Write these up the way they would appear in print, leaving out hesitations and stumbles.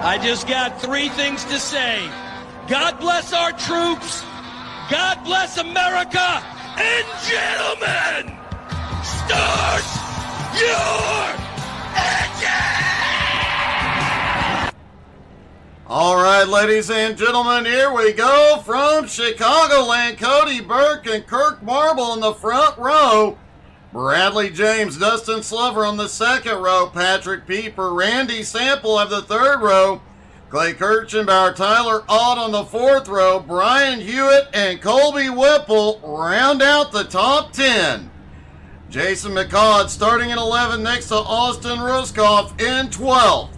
I just got three things to say. God bless our troops. God bless America. And gentlemen, start your engine! All right, ladies and gentlemen, here we go from Chicagoland. Cody Burke and Kirk Marble in the front row. Bradley James, Dustin Slover on the second row. Patrick Pieper, Randy Sample of the third row. Clay Kirchenbauer, Tyler Ott on the fourth row. Brian Hewitt and Colby Whipple round out the top 10. Jason McCod starting in 11 next to Austin Ruskoff in 12th.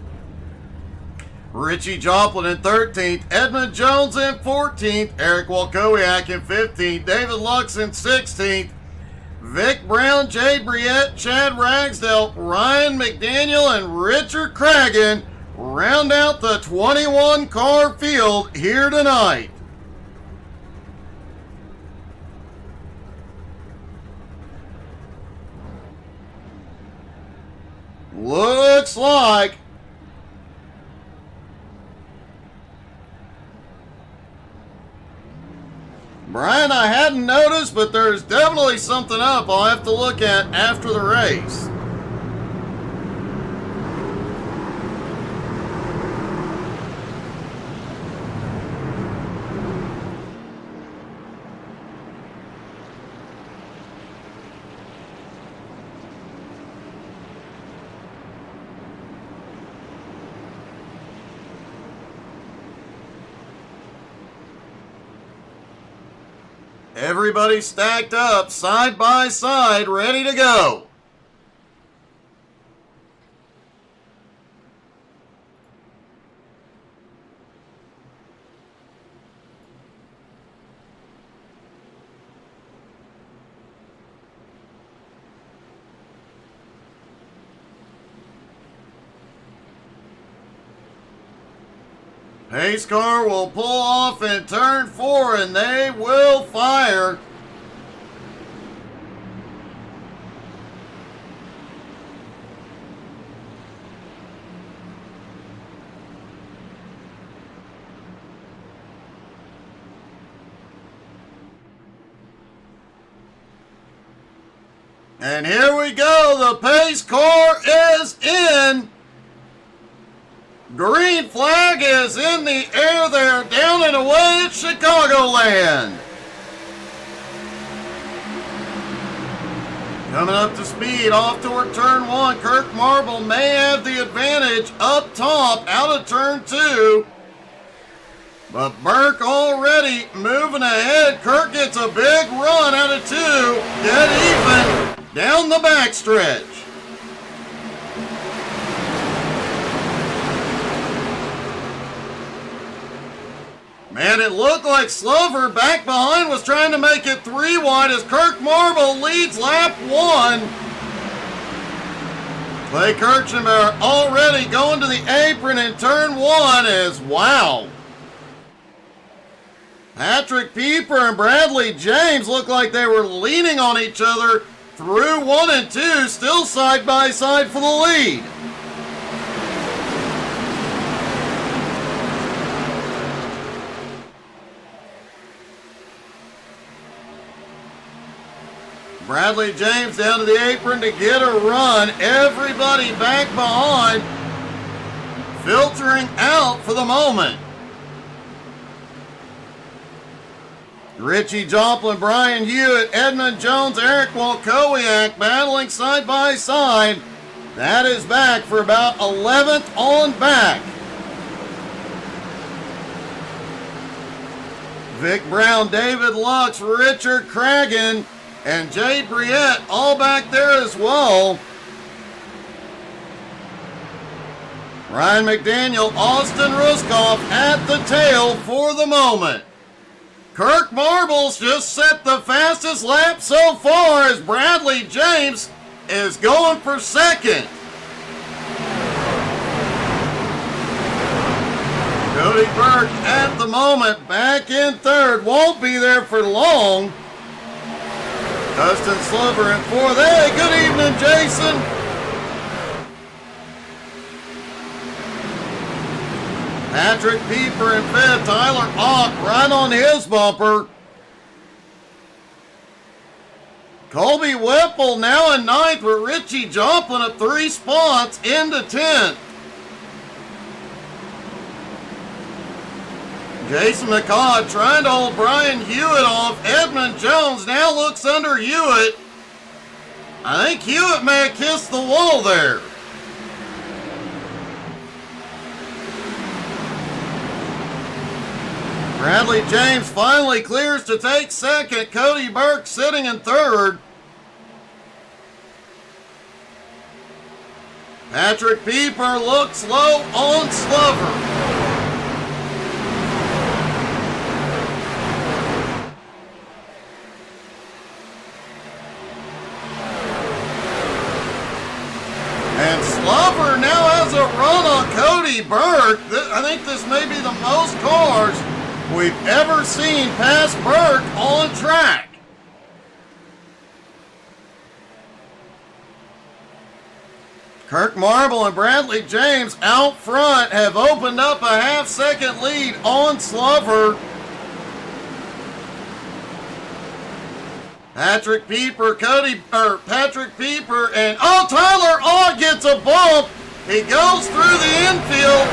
Richie Joplin in 13th. Edmund Jones in 14th. Eric Walkowiak in 15th. David Lux in 16th. Vic Brown, Jay Briette, Chad Ragsdale, Ryan McDaniel, and Richard Cragen round out the 21 car field here tonight. Looks like Brian, I hadn't noticed, but there's definitely something up I'll have to look at after the race. Everybody stacked up, side by side, ready to go. Pace car will pull off in turn 4 and they will fire. And here we go. The pace car is in. Green flag is in the air there, down and away at Chicagoland. Coming up to speed off toward turn 1, Kirk Marble may have the advantage up top out of turn 2. But Burke already moving ahead. Kirk gets a big run out of 2. Dead even down the backstretch. Man, it looked like Slover back behind was trying to make it 3 wide as Kirk Marble leads lap 1. Clay Kirchenbauer already going to the apron in turn 1 as wow. Patrick Pieper and Bradley James looked like they were leaning on each other through 1 and 2, still side by side for the lead. Bradley James down to the apron to get a run. Everybody back behind, filtering out for the moment. Richie Joplin, Brian Hewitt, Edmund Jones, Eric Walkowiak battling side by side. That is back for about 11th on back. Vic Brown, David Lux, Richard Cragen, and Jay Briette all back there as well. Ryan McDaniel, Austin Ruskoff at the tail for the moment. Kirk Marble's just set the fastest lap so far as Bradley James is going for second. Cody Burke at the moment back in third. Won't be there for long. Dustin Slover in fourth. Hey, good evening, Jason. Patrick Pieper in 5th. Tyler Ott right on his bumper. Colby Whipple now in 9th with Richie Joplin up 3 spots into 10th. Jason McCaw trying to hold Brian Hewitt off. Edmund Jones now looks under Hewitt. I think Hewitt may have kissed the wall there. Bradley James finally clears to take 2nd. Cody Burke sitting in 3rd. Patrick Pieper looks low on Slover. And Slover now has a run on Cody Burke. I think this may be the most cars we've ever seen pass Burke on track. Kirk Marble and Bradley James out front have opened up a half-second lead on Slover. Patrick Pieper, Patrick Pieper, and Tyler Ott gets a bump. He goes through the infield.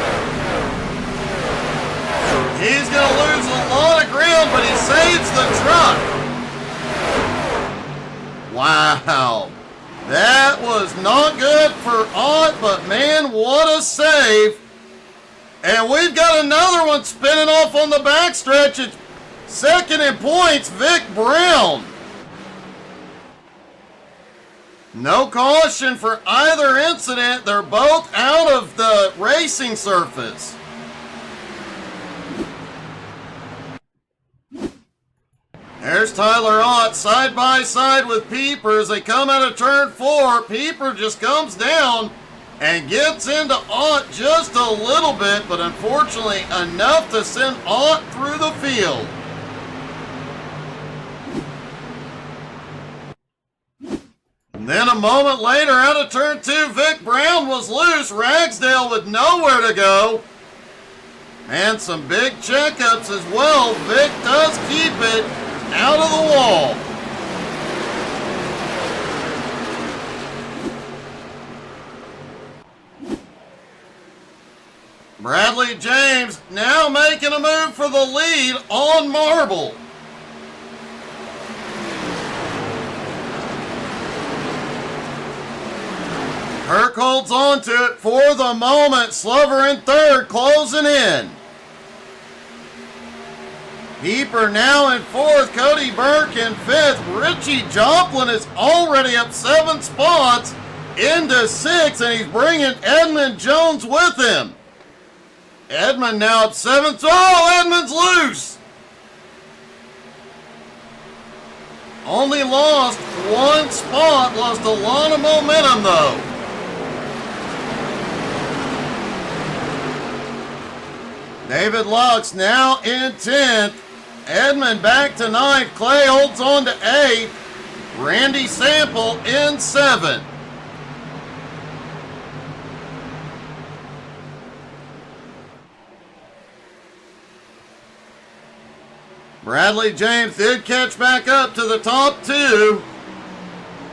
He's going to lose a lot of ground, but he saves the truck. Wow. That was not good for Ott, but man, what a save. And we've got another one spinning off on the backstretch. It's 2nd in points, Vic Brown. No caution for either incident. They're both out of the racing surface. There's Tyler Ott side by side with Pieper as they come out of turn 4. Pieper just comes down and gets into Ott just a little bit, but unfortunately enough to send Ott through the field. And then a moment later, out of turn 2, Vic Brown was loose. Ragsdale with nowhere to go. And some big checkups as well. Vic does keep it out of the wall. Bradley James now making a move for the lead on Marble. Kirk holds on to it for the moment. Slover in 3rd, closing in. Pieper now in 4th. Cody Burke in 5th. Richie Joplin is already up 7 spots into 6th, and he's bringing Edmund Jones with him. Edmund now up 7th. Oh, Edmund's loose. Only lost 1 spot. Lost a lot of momentum, though. David Lux now in 10th. Edmund back to 9th. Clay holds on to 8th. Randy Sample in 7th. Bradley James did catch back up to the top 2.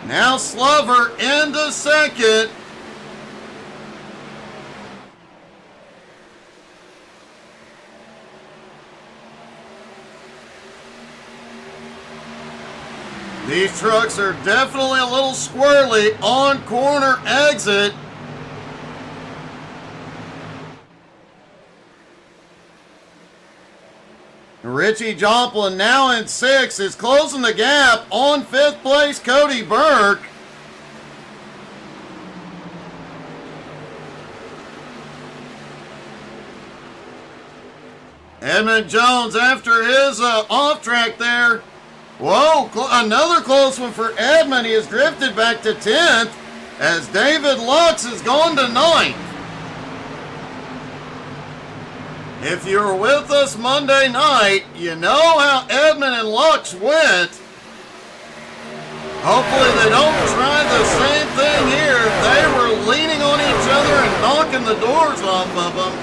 Now Slover into 2nd. These trucks are definitely a little squirrely on corner exit. Richie Joplin now in 6th is closing the gap on 5th place Cody Burke. Edmund Jones after his off track there. Whoa, another close one for Edmund. He has drifted back to 10th as David Lux has gone to 9th. If you were with us Monday night, you know how Edmund and Lux went. Hopefully they don't try the same thing here. They were leaning on each other and knocking the doors off of them.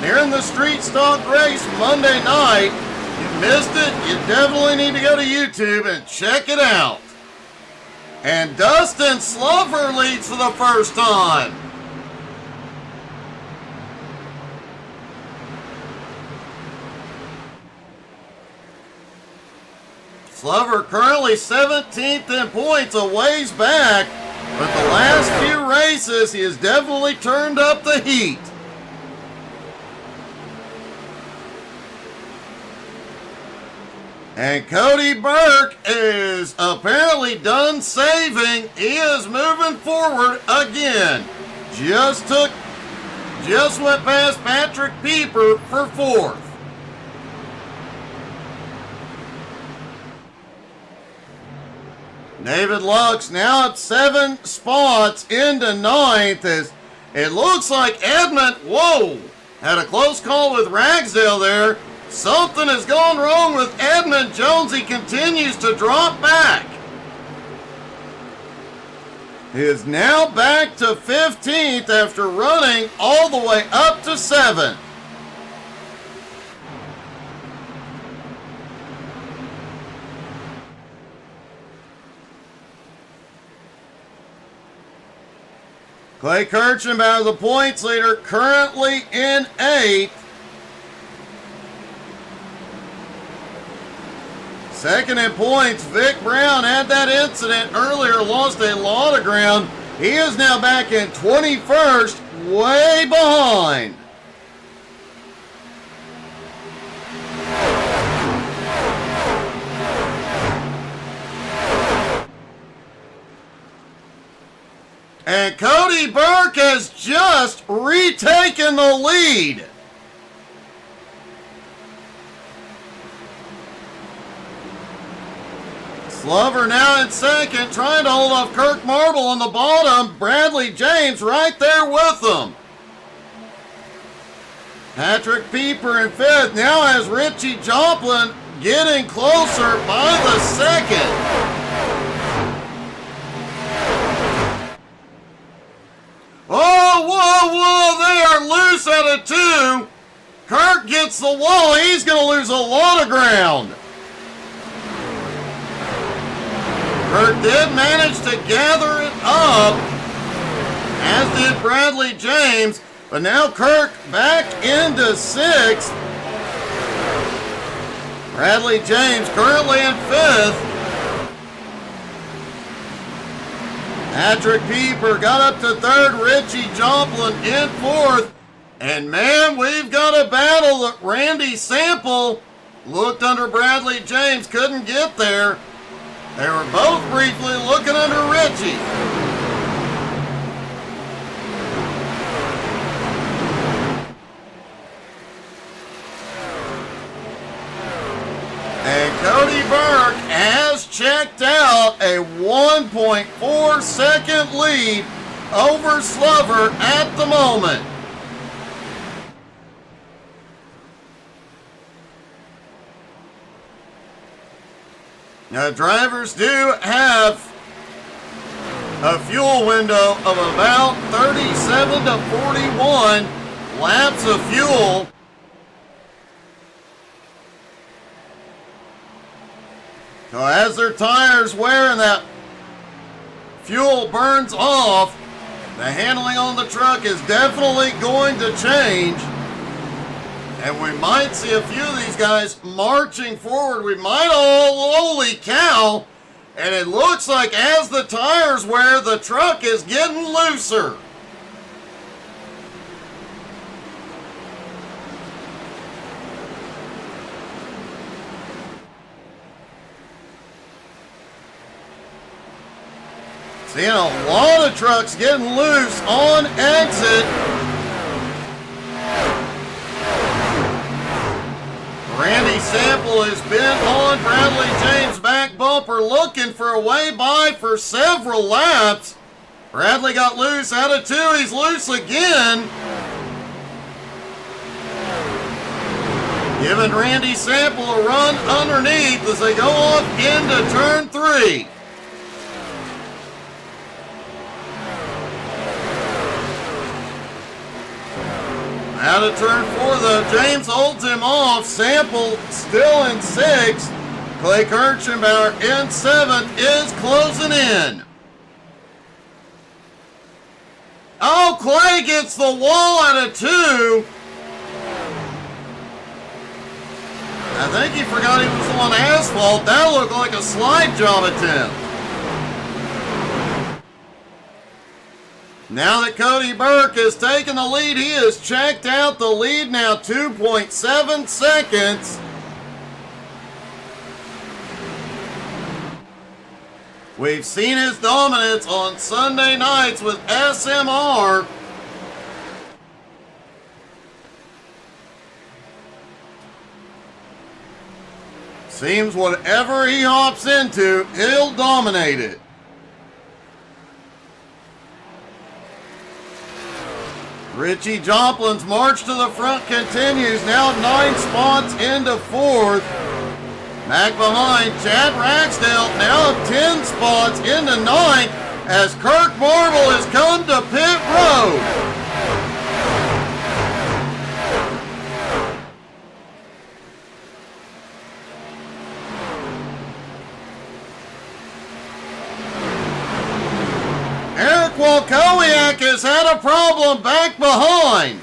during the street stock race Monday night. You missed it, you definitely need to go to YouTube and check it out. And Dustin Slover leads for the first time. Slover currently 17th in points, a ways back, but the last few races he has definitely turned up the heat. And Cody Burke is apparently done saving. He is moving forward again. Just went past Patrick Pieper for fourth. David Lux now up 7 spots into ninth as it looks like Edmund, had a close call with Ragsdale there. Something has gone wrong with Edmund Jones. He continues to drop back. He is now back to 15th after running all the way up to 7th. Clay Kirchenbauer, the points leader, currently in 8th. Second in points, Vic Brown had that incident earlier, lost a lot of ground. He is now back in 21st, way behind. And Cody Burke has just retaken the lead. Slover now in second, trying to hold off Kirk Marble on the bottom. Bradley James right there with him. Patrick Pieper in fifth. Now has Richie Joplin getting closer by the second. Whoa, they are loose out of 2. Kirk gets the wall. He's going to lose a lot of ground. Kirk did manage to gather it up, as did Bradley James, but now Kirk back into 6th. Bradley James currently in 5th. Patrick Pieper got up to 3rd, Richie Joplin in 4th. And man, we've got a battle that Randy Sample looked under Bradley James, couldn't get there. They were both briefly looking under Richie. And Cody Burke has checked out a 1.4 second lead over Slover at the moment. Now, drivers do have a fuel window of about 37 to 41 laps of fuel. So as their tires wear and that fuel burns off, the handling on the truck is definitely going to change. And we might see a few of these guys marching forward. We might, holy cow. And it looks like as the tires wear, the truck is getting looser. Seeing a lot of trucks getting loose on exit. Randy Sample has been on Bradley James' back bumper looking for a way by for several laps. Bradley got loose out of 2. He's loose again. Giving Randy Sample a run underneath as they go off into turn 3. Out of turn 4, though, James holds him off. Sample still in 6th. Clay Kirchenbauer in 7th is closing in. Oh, Clay gets the wall out of 2. I think he forgot he was on asphalt. That looked like a slide job attempt. Now that Cody Burke has taken the lead, he has checked out the lead now 2.7 seconds. We've seen his dominance on Sunday nights with SMR. Seems whatever he hops into, he'll dominate it. Richie Joplin's march to the front continues, now 9 spots into 4th. Back behind, Chad Ragsdale now 10 spots into 9th as Kirk Marble has come to pit road. Eric Walkowiak has had a problem back behind.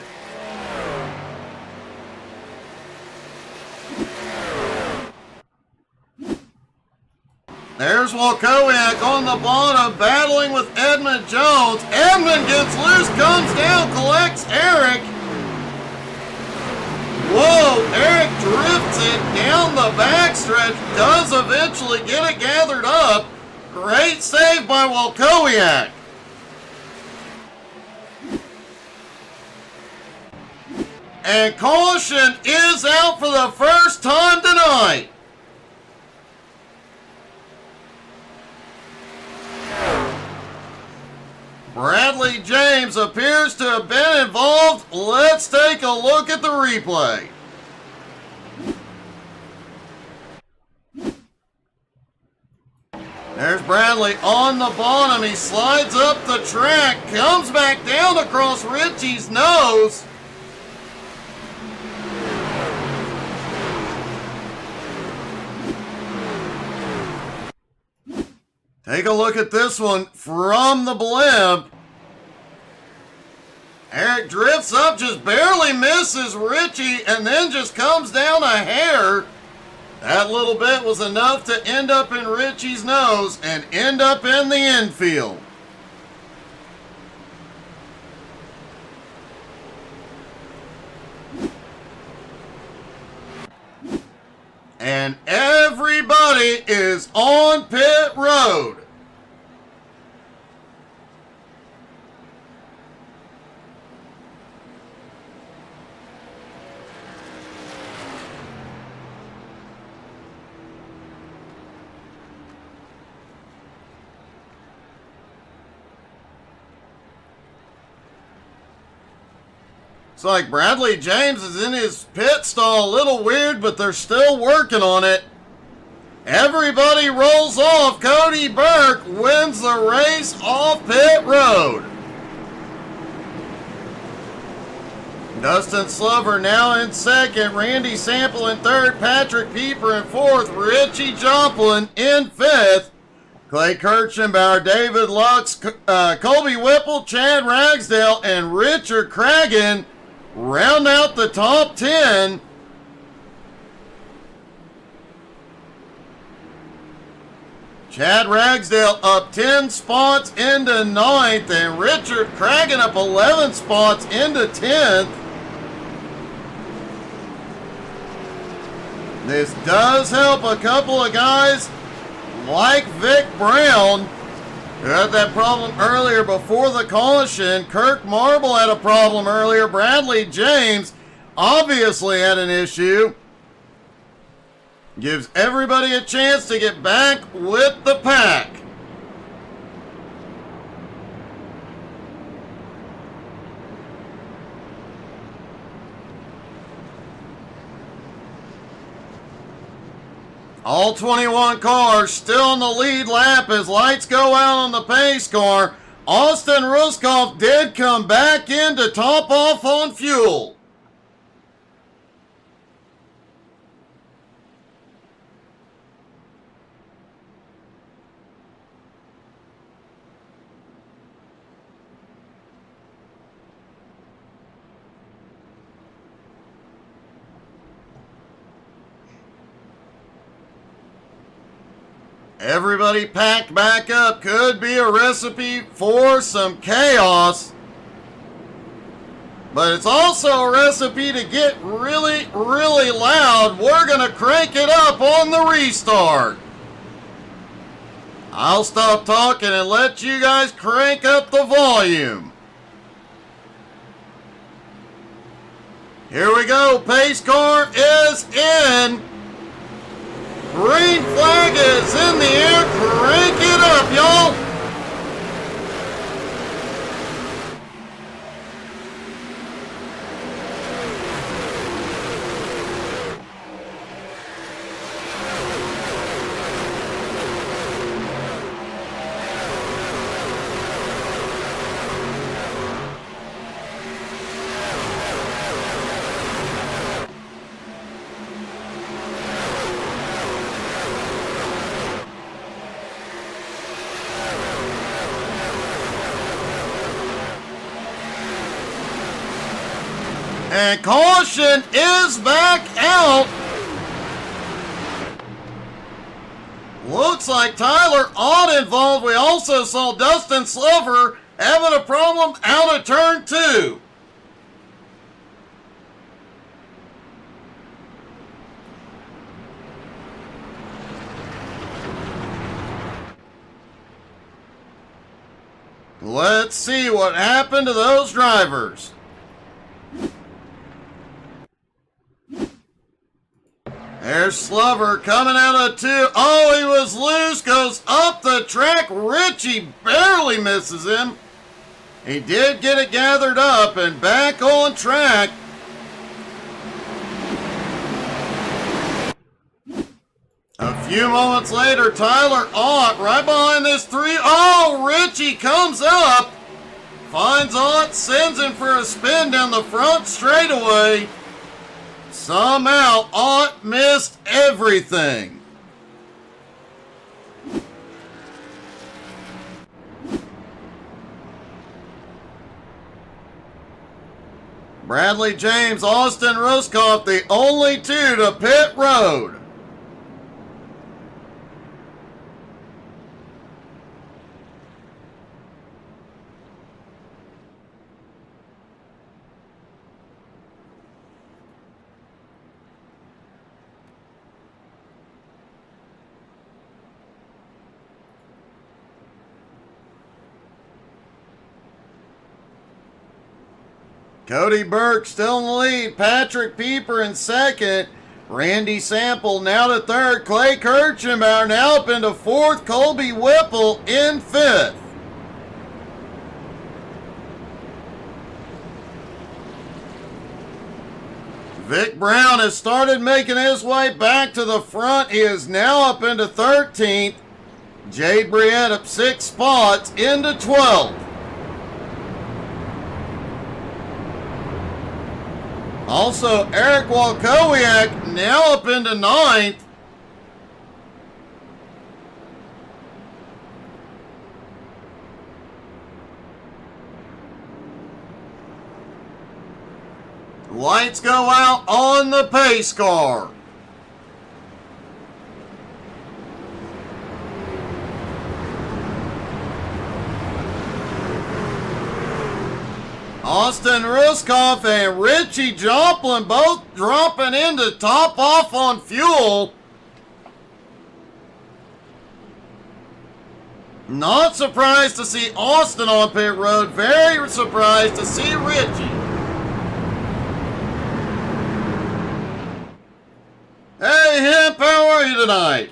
There's Walkowiak on the bottom, battling with Edmund Jones. Edmund gets loose, comes down, collects Eric. Whoa, Eric drifts it down the backstretch, does eventually get it gathered up. Great save by Walkowiak. And caution is out for the first time tonight. Bradley James appears to have been involved. Let's take a look at the replay. There's Bradley on the bottom. He slides up the track, comes back down across Richie's nose. Take a look at this one from the blimp. Eric drifts up, just barely misses Richie, and then just comes down a hair. That little bit was enough to end up in Richie's nose and end up in the infield. And everybody is on pit road. It's like Bradley James is in his pit stall, a little weird, but they're still working on it. Everybody rolls off. Cody Burke wins the race off pit road. Dustin Slover now in 2nd, Randy Sample in 3rd, Patrick Pieper in 4th, Richie Joplin in 5th, Clay Kirchenbauer, David Lux, Colby Whipple, Chad Ragsdale, and Richard Cragen round out the top 10. Chad Ragsdale up 10 spots into 9th, and Richard Cragen up 11 spots into 10th. This does help a couple of guys like Vic Brown, who had that problem earlier before the caution. Kirk Marble had a problem earlier. Bradley James obviously had an issue. Gives everybody a chance to get back with the pack. All 21 cars still in the lead lap as lights go out on the pace car. Austin Ruskoff did come back in to top off on fuel. Everybody packed back up. Could be a recipe for some chaos. But it's also a recipe to get really, really loud. We're going to crank it up on the restart. I'll stop talking and let you guys crank up the volume. Here we go. Pace car is in. Green flag is in the air. Crank it up, y'all. And caution is back out. Looks like Tyler Ott involved. We also saw Dustin Slover having a problem out of turn 2. Let's see what happened to those drivers. There's Slover coming out of 2. Oh, he was loose. Goes up the track. Richie barely misses him. He did get it gathered up and back on track. A few moments later, Tyler Ott right behind this 3. Oh, Richie comes up. Finds Ott, sends him for a spin down the front straightaway. Somehow, Ott missed everything. Bradley James, Austin Ruskoff, the only 2 to pit road. Cody Burke still in the lead. Patrick Pieper in second. Randy Sample now to third. Clay Kirchenbauer now up into fourth. Colby Whipple in fifth. Vic Brown has started making his way back to the front. He is now up into 13th. Jade Briette up 6 spots into 12th. Also, Eric Walkowiak now up into 9th. Lights go out on the pace car. Austin Ruskoff and Richie Joplin both dropping in to top off on fuel. Not surprised to see Austin on pit road. Very surprised to see Richie. Hey, Hemp, how are you tonight?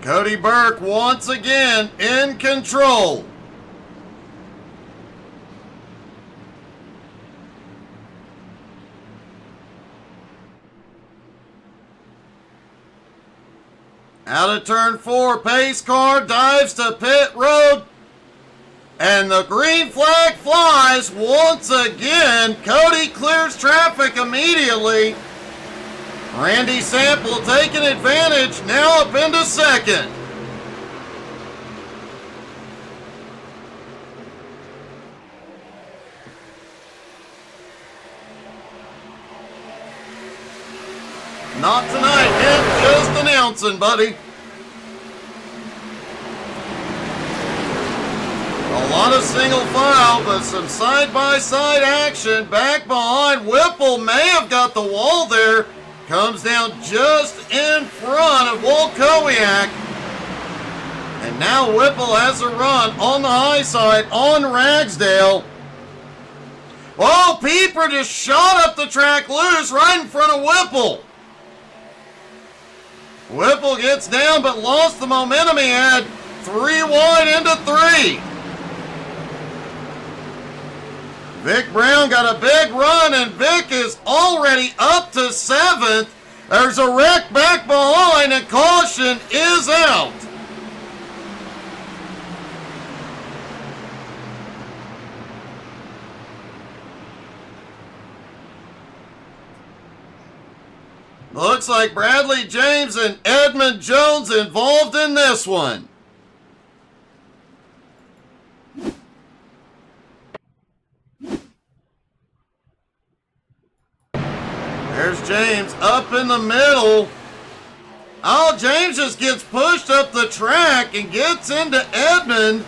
Cody Burke once again in control. Out of turn 4, pace car dives to pit road. And the green flag flies once again. Cody clears traffic immediately. Randy Sample taking advantage, now up into second. Not tonight, Kent. Just announcing, buddy. A lot of single file, but some side-by-side action. Back behind, Whipple may have got the wall there. Comes down just in front of Wolkowiak. And now Whipple has a run on the high side on Ragsdale. Oh, Pieper just shot up the track loose right in front of Whipple. Whipple gets down but lost the momentum he had. 3 wide into 3. Vic Brown got a big run, and Vic is already up to 7th. There's a wreck back behind, and caution is out. Looks like Bradley James and Edmund Jones involved in this one. There's James up in the middle. Oh, James just gets pushed up the track and gets into Edmund.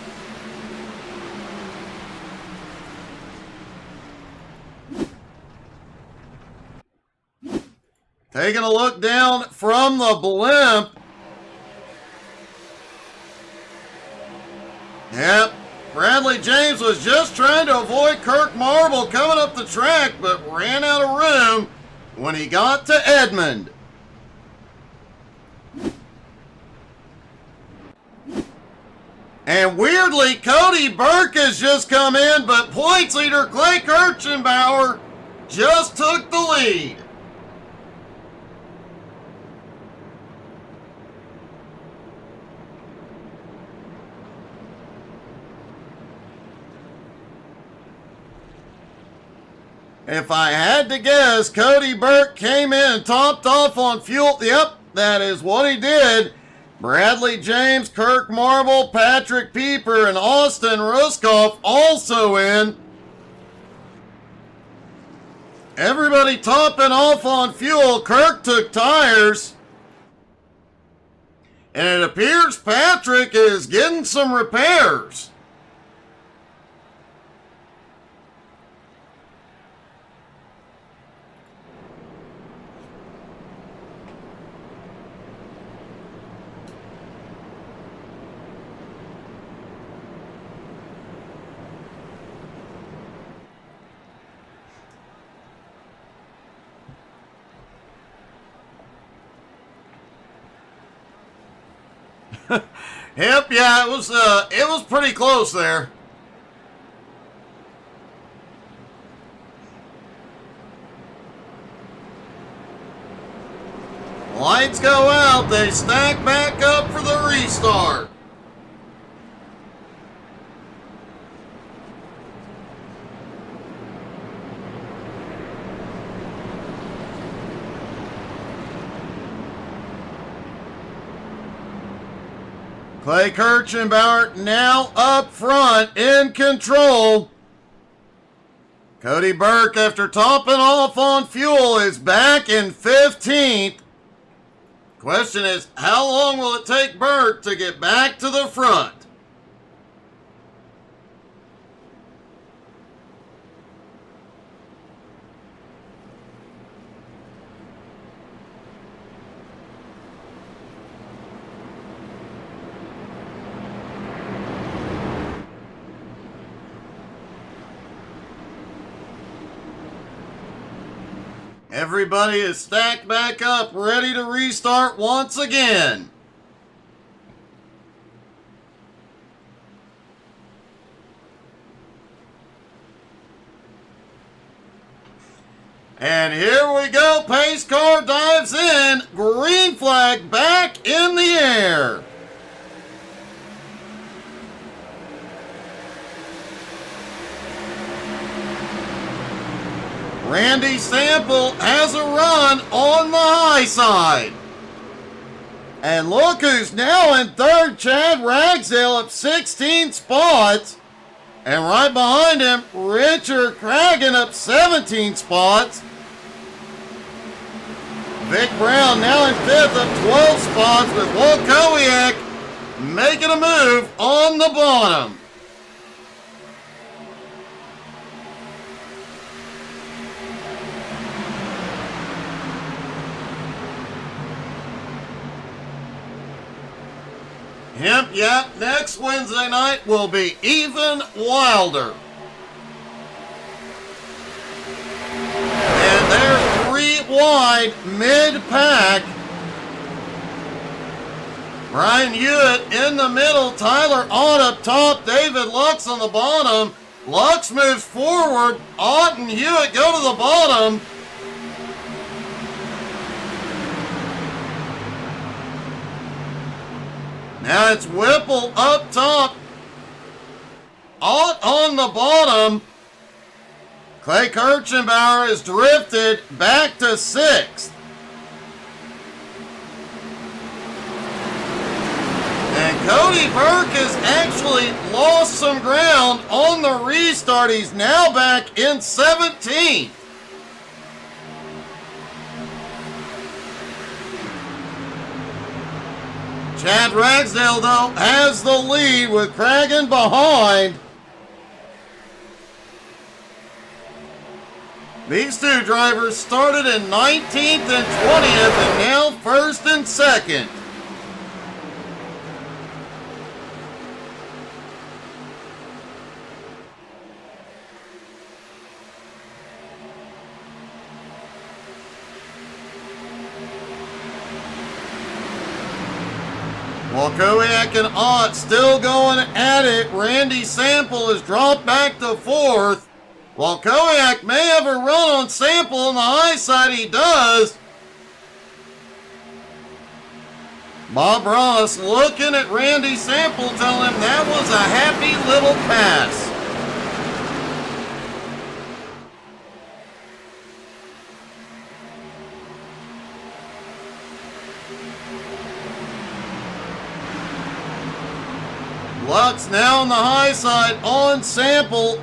Taking a look down from the blimp. Yep, Bradley James was just trying to avoid Kirk Marble coming up the track, but ran out of room when he got to Edmund. And weirdly, Cody Burke has just come in, but points leader Clay Kirchenbauer just took the lead. If I had to guess, Cody Burke came in and topped off on fuel. Yep, that is what he did. Bradley James, Kirk Marble, Patrick Pieper, and Austin Ruskoff also in. Everybody topping off on fuel. Kirk took tires. And it appears Patrick is getting some repairs. Yep, yeah, it was pretty close there. Lights go out, they stack back up for the restart. Clay Kirchenbauer now up front in control. Cody Burke, after topping off on fuel, is back in 15th. Question is, how long will it take Burke to get back to the front? Everybody is stacked back up, ready to restart once again. And here we go, pace car dives in, green flag back in the air. Randy Sample has a run on the high side. And look who's now in third, Chad Ragsdale up 16 spots. And right behind him, Richard Cragen up 17 spots. Vic Brown now in fifth up 12 spots with Wolkowiak making a move on the bottom. Hemp Yap next Wednesday night will be even wilder. And they're 3 wide mid-pack. Brian Hewitt in the middle, Tyler Ott up top, David Lux on the bottom. Lux moves forward, Ott and Hewitt go to the bottom. Now it's Whipple up top, Ott on the bottom. Clay Kirchenbauer is drifted back to 6th. And Cody Burke has actually lost some ground on the restart. He's now back in 17th. Chad Ragsdale, though, has the lead with Cragen behind. These two drivers started in 19th and 20th and now 1st and 2nd. Wolkowiak and Ott still going at it. Randy Sample has dropped back to 4th. Wolkowiak may have a run on Sample on the high side. He does. Bob Ross looking at Randy Sample, telling him that was a happy little pass. Lux now on the high side on Sample.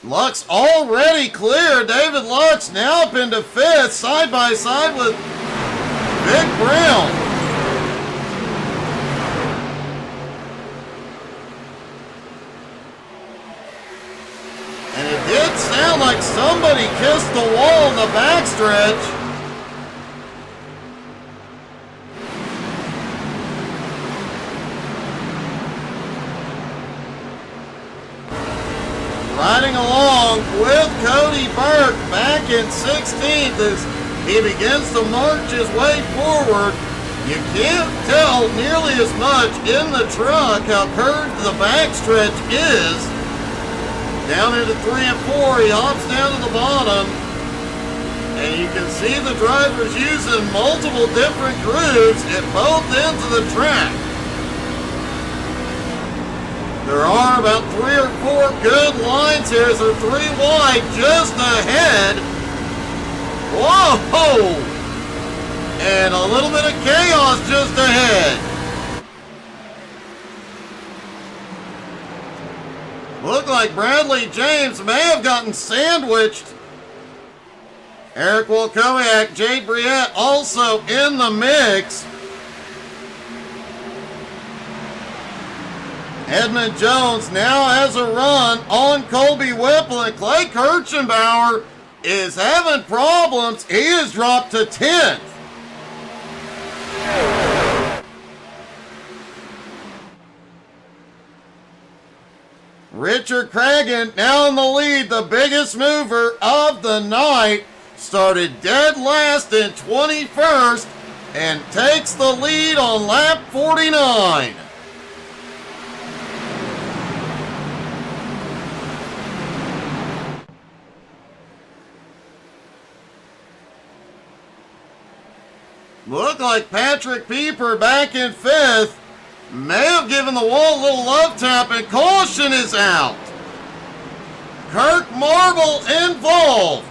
Lux already clear. David Lux now up into 5th, side by side with Vic Brown. And it did sound like somebody kissed the wall in the backstretch. Riding along with Cody Burke back in 16th as he begins to march his way forward. You can't tell nearly as much in the truck how curved the backstretch is. Down into 3 and 4, he hops down to the bottom. And you can see the drivers using multiple different grooves at both ends of the track. There are about 3 or 4 good lines here as they're 3 wide just ahead. Whoa! And a little bit of chaos just ahead. Looked like Bradley James may have gotten sandwiched. Eric Wolkowiak, Jade Briette also in the mix. Edmund Jones now has a run on Colby Whipple, and Clay Kirchenbauer is having problems. He has dropped to 10th. Richard Cragen now in the lead, the biggest mover of the night. Started dead last in 21st and takes the lead on lap 49. Looked like Patrick Pieper back in 5th. May have given the wall a little love tap, and caution is out. Kirk Marble involved.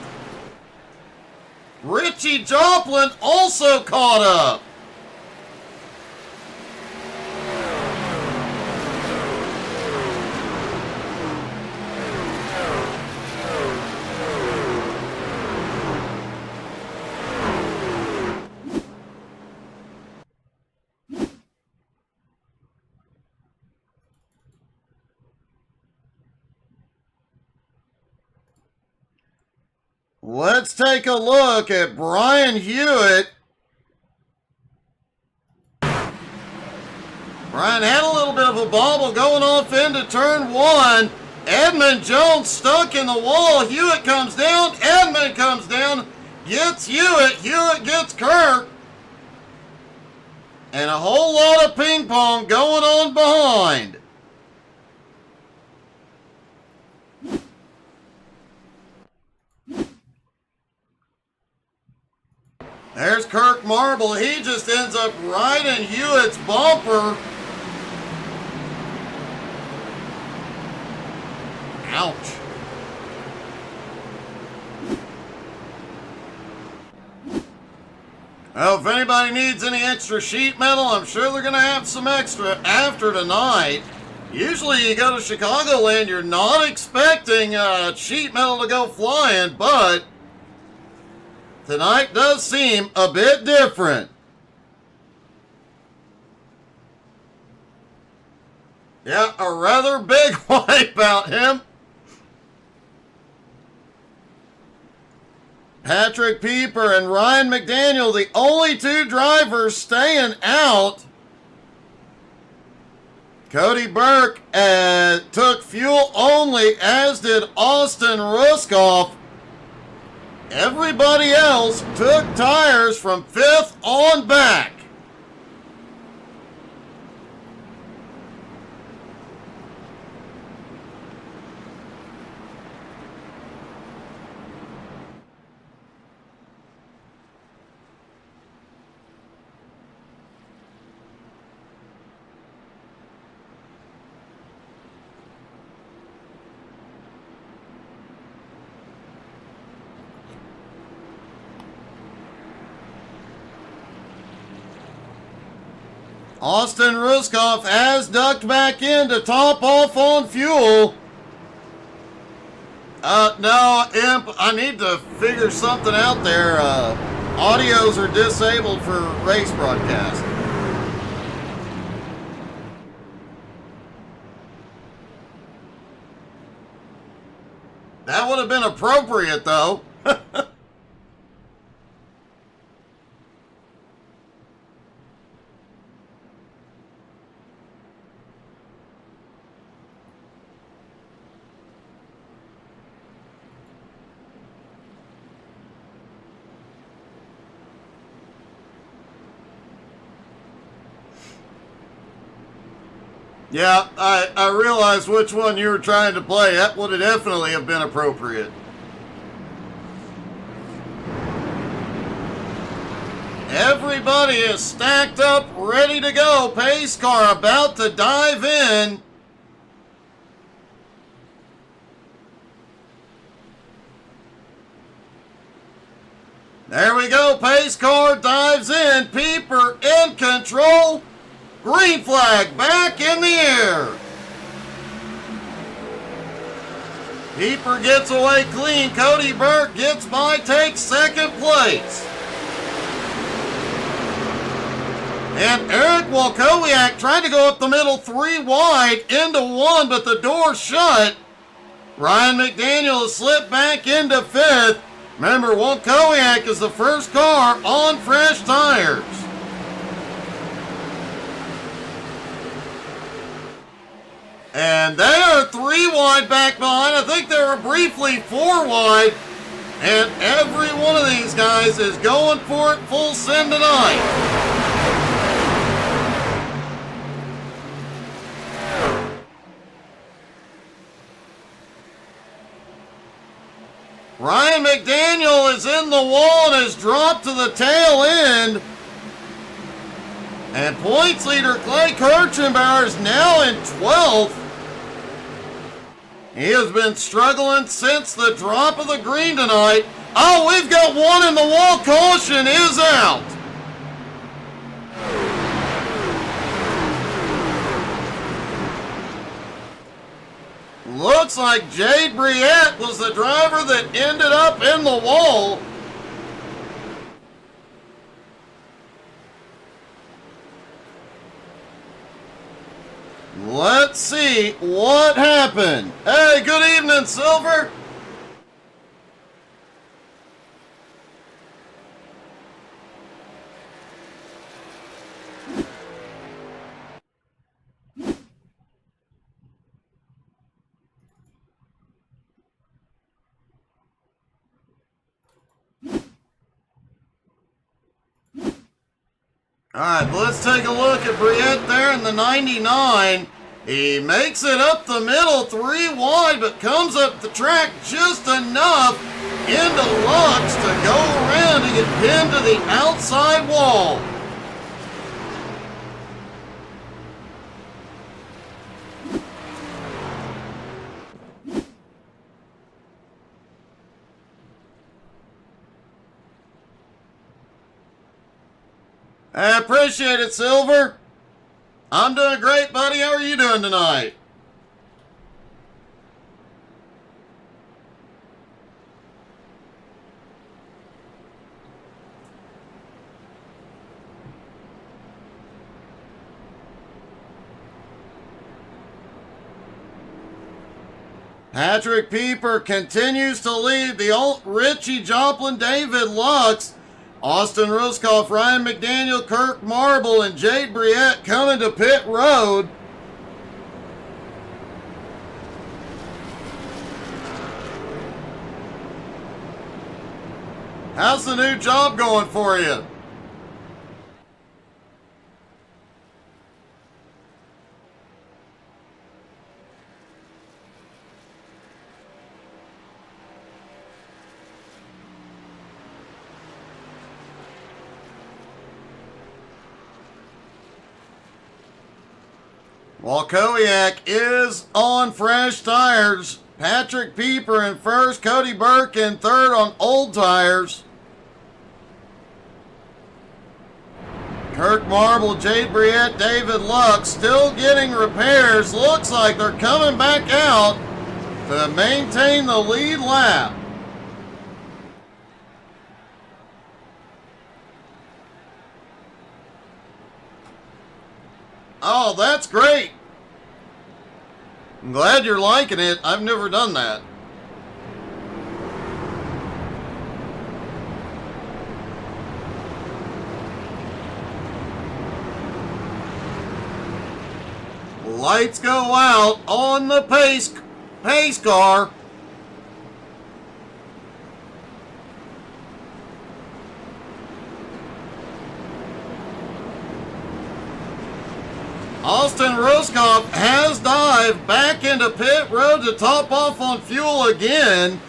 Richie Joplin also caught up. Let's take a look at Brian Hewitt. Brian had a little bit of a bobble going off into turn one. Edmund Jones stuck in the wall. Hewitt comes down. Edmund comes down. Gets Hewitt. Hewitt gets Kirk. And a whole lot of ping pong going on behind. There's Kirk Marble. He just ends up right in Hewitt's bumper. Ouch. Well, if anybody needs any extra sheet metal, I'm sure they're going to have some extra after tonight. Usually you go to Chicagoland, you're not expecting sheet metal to go flying, but tonight does seem a bit different. Yeah, a rather big wipeout, him. Patrick Pieper and Ryan McDaniel, the only two drivers staying out. Cody Burke took fuel only, as did Austin Ruskoff. Everybody else took tires from fifth on back. Austin Ruskoff has ducked back in to top off on fuel. No, Imp, I need to figure something out there. Audios are disabled for race broadcast. That would have been appropriate, though. Yeah, I realized which one you were trying to play. That would have definitely have been appropriate. Everybody is stacked up, ready to go. Pace car about to dive in. There we go. Pace car dives in. Pieper in control. Green flag back in the air. Pieper gets away clean. Cody Burke gets by, takes second place. And Eric Walkowiak trying to go up the middle 3 wide into 1, but the door shut. Ryan McDaniel has slipped back into 5th. Remember, Walkowiak is the first car on fresh tires. And they are 3 wide back behind. I think they were briefly 4 wide. And every one of these guys is going for it full send tonight. Ryan McDaniel is in the wall and has dropped to the tail end. And points leader Clay Kirchenbauer is now in 12th. He has been struggling since the drop of the green tonight. Oh, we've got one in the wall. Caution is out. Looks like Jade Briette was the driver that ended up in the wall. Let's see what happened. Hey, good evening, Silver. All right, let's take a look at Briette there in the 99. He makes it up the middle, 3 wide, but comes up the track just enough into Lux to go around and get pinned to the outside wall. I appreciate it, Silver. I'm doing great, buddy. How are you doing tonight? Patrick Pieper continues to lead the Richie Joplin, David Lux, Austin Ruskoff, Ryan McDaniel, Kirk Marble, and Jade Briette coming to pit road. How's the new job going for you? Walkowiak is on fresh tires. Patrick Pieper in first, Cody Burke in third on old tires. Kirk Marble, Jade Briette, David Lux still getting repairs. Looks like they're coming back out to maintain the lead lap. Oh, that's great. I'm glad you're liking it. I've never done that. Lights go out on the pace car. Austin Ruskoff has dived back into pit road to top off on fuel again.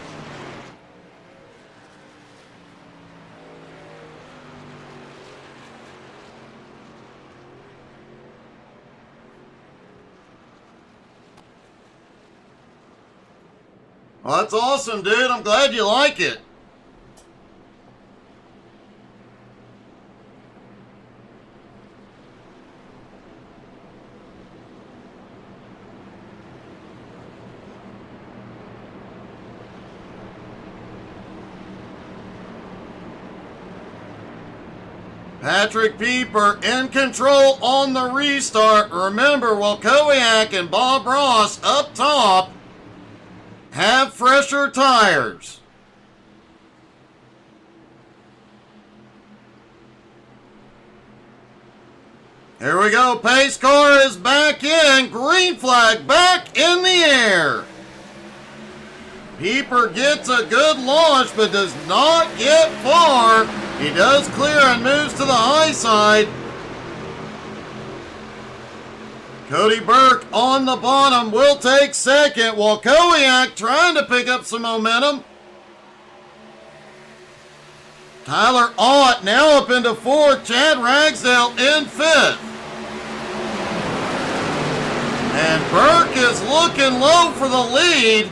Well, that's awesome, dude. I'm glad you like it. Patrick Pieper in control on the restart. Remember, Walkowiak and Bob Ross up top have fresher tires. Here we go. Pace car is back in. Green flag back in the air. Pieper gets a good launch but does not get far. He does clear and moves to the high side. Cody Burke on the bottom will take second, while Walkowiak trying to pick up some momentum. Tyler Ott now up into fourth. Chad Ragsdale in fifth. And Burke is looking low for the lead.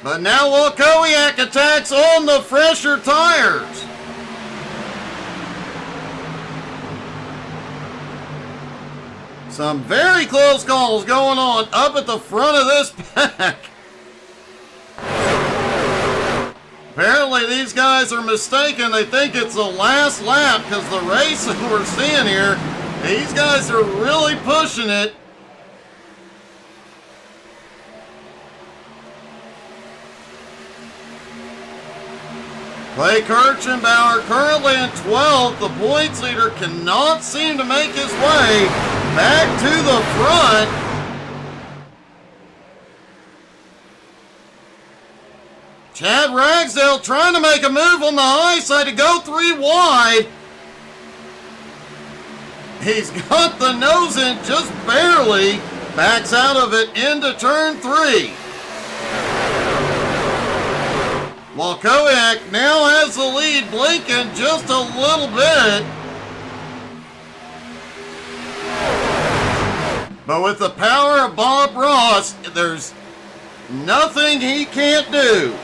But now Walkowiak attacks on the fresher tires. Some very close calls going on up at the front of this pack. Apparently these guys are mistaken. They think it's the last lap because the racing we're seeing here, these guys are really pushing it. Clay Kirchenbauer currently in 12th. The points leader cannot seem to make his way back to the front. Chad Ragsdale trying to make a move on the high side to go 3 wide. He's got the nose in just barely. Backs out of it into turn 3. Walkowiak now has the lead, blinking just a little bit. But with the power of Bob Ross, there's nothing he can't do.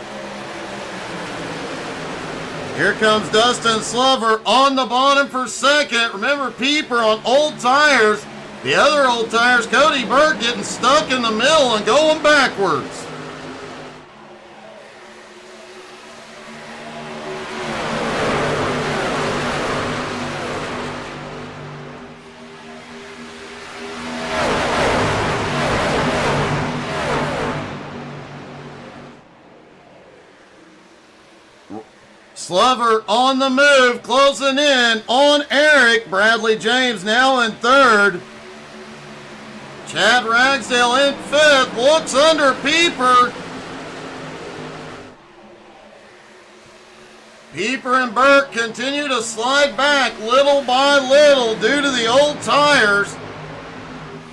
Here comes Dustin Slover on the bottom for second. Remember, Pieper on old tires. The other old tires, Cody Burke getting stuck in the middle and going backwards. Slover on the move, closing in on Eric. Bradley James now in third. Chad Ragsdale in fifth, looks under Pieper. Pieper and Burke continue to slide back little by little due to the old tires.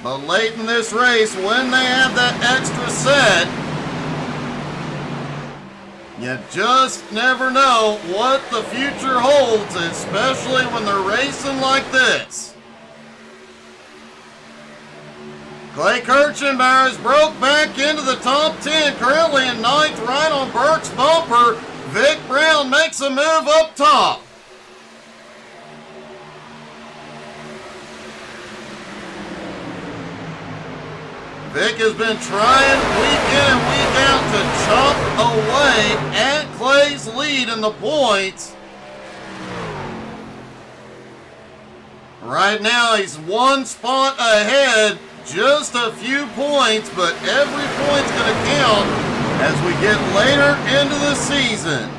But late in this race, when they have that extra set, you just never know what the future holds, especially when they're racing like this. Clay Kirchenbauer has broke back into the top 10, currently in 9th, right on Burke's bumper. Vic Brown makes a move up top. Vic has been trying week in and week out to chop away at Clay's lead in the points. Right now he's 1 spot ahead, just a few points, but every point's going to count as we get later into the season.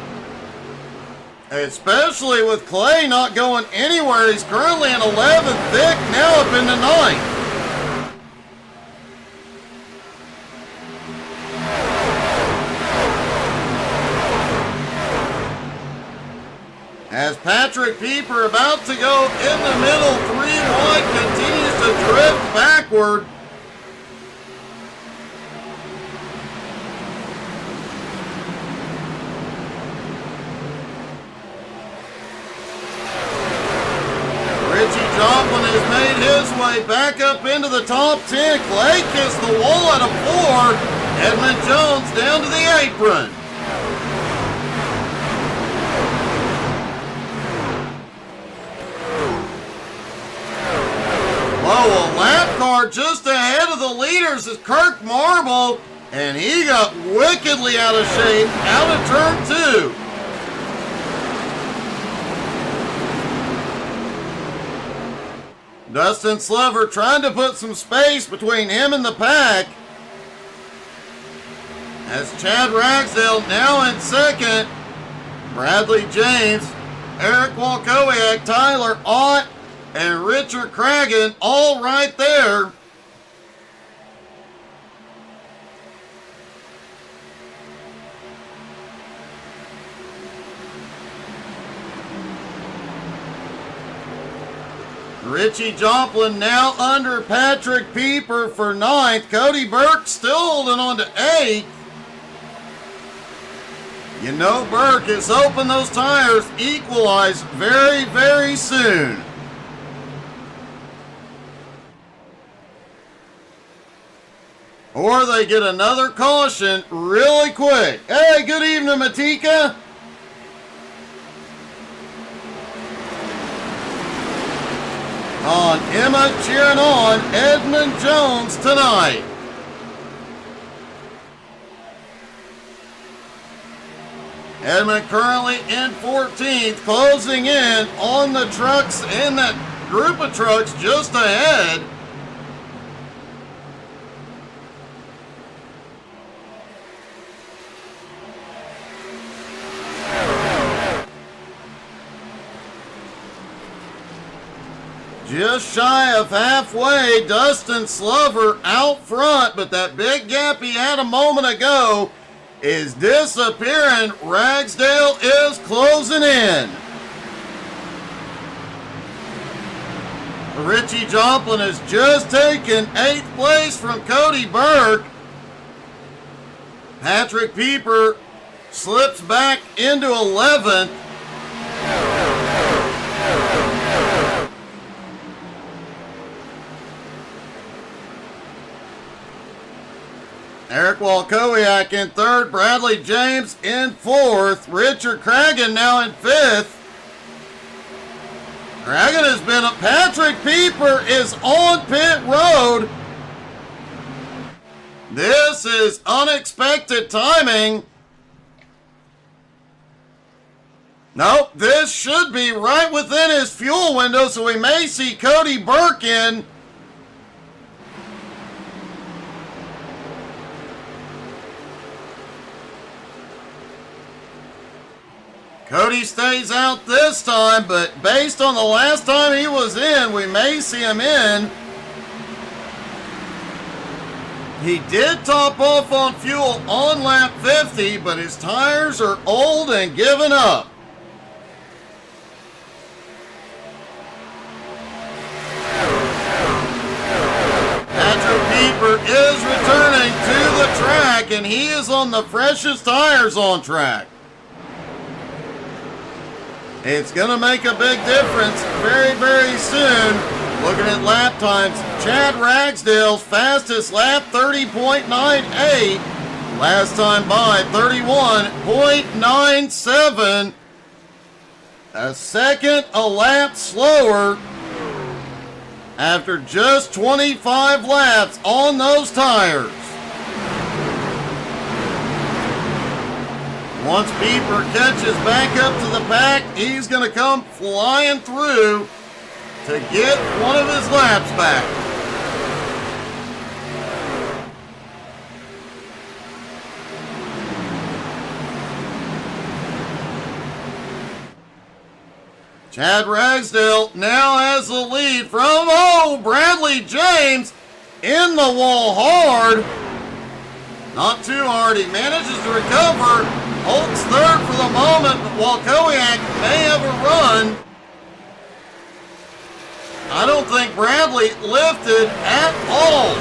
Especially with Clay not going anywhere. He's currently in 11th, Vic now up into 9th. As Patrick Pieper about to go in the middle, 3 wide, continues to drift backward. Richie Joplin has made his way back up into the top 10. Clay kissed the wall at a 4. Edmund Jones down to the apron. Oh, a lap car just ahead of the leaders is Kirk Marble, and he got wickedly out of shape out of turn 2. Dustin Slover trying to put some space between him and the pack. As Chad Ragsdale now in second. Bradley James, Eric Walkowiak, Tyler Ott, and Richard Cragen all right there. Richie Joplin now under Patrick Pieper for 9th. Cody Burke still holding on to 8th. You know Burke is hoping those tires equalize very, very soon. Or they get another caution really quick. Hey, good evening, Matika. On Emma cheering on Edmund Jones tonight. Edmund currently in 14th, closing in on the trucks in that group of trucks just ahead. Just shy of halfway, Dustin Slover out front, but that big gap he had a moment ago is disappearing. Ragsdale is closing in. Richie Joplin has just taken 8th place from Cody Burke. Patrick Pieper slips back into 11th. Eric Walkowiak in 3rd, Bradley James in 4th, Richard Cragen now in 5th. Cragen has been up. Patrick Pieper is on pit road. This is unexpected timing. Nope, this should be right within his fuel window, so we may see Cody Burke in. Cody stays out this time, but based on the last time he was in, we may see him in. He did top off on fuel on lap 50, but his tires are old and giving up. Patrick Pieper is returning to the track, and he is on the freshest tires on track. It's going to make a big difference very, very soon. Looking at lap times, Chad Ragsdale's fastest lap, 30.98. Last time by, 31.97. A second a lap slower after just 25 laps on those tires. Once Pieper catches back up to the pack, he's going to come flying through to get one of his laps back. Chad Ragsdale now has the lead from, Bradley James in the wall hard. Not too hard. He manages to recover. Holt's 3rd for the moment, but Walkowiak may have a run. I don't think Bradley lifted at all.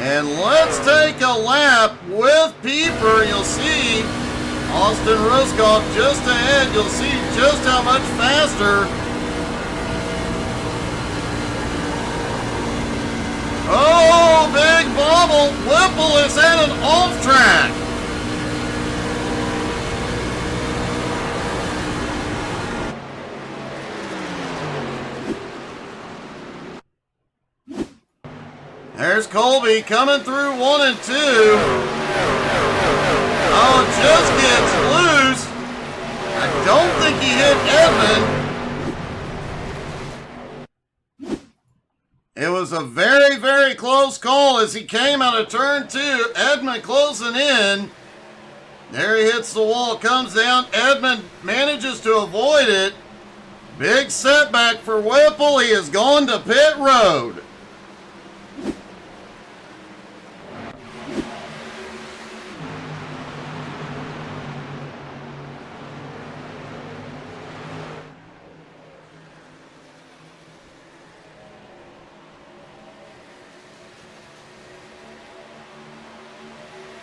And let's take a lap with Pieper. You'll see Austin Ruskoff just ahead. You'll see just how much faster. Oh, big bobble. Whipple is at an off track. There's Colby coming through 1 and 2. Oh, just gets loose. I don't think he hit Edmund. It was a very, very close call as he came out of turn 2. Edmund closing in. There he hits the wall, comes down. Edmund manages to avoid it. Big setback for Whipple. He has gone to pit road.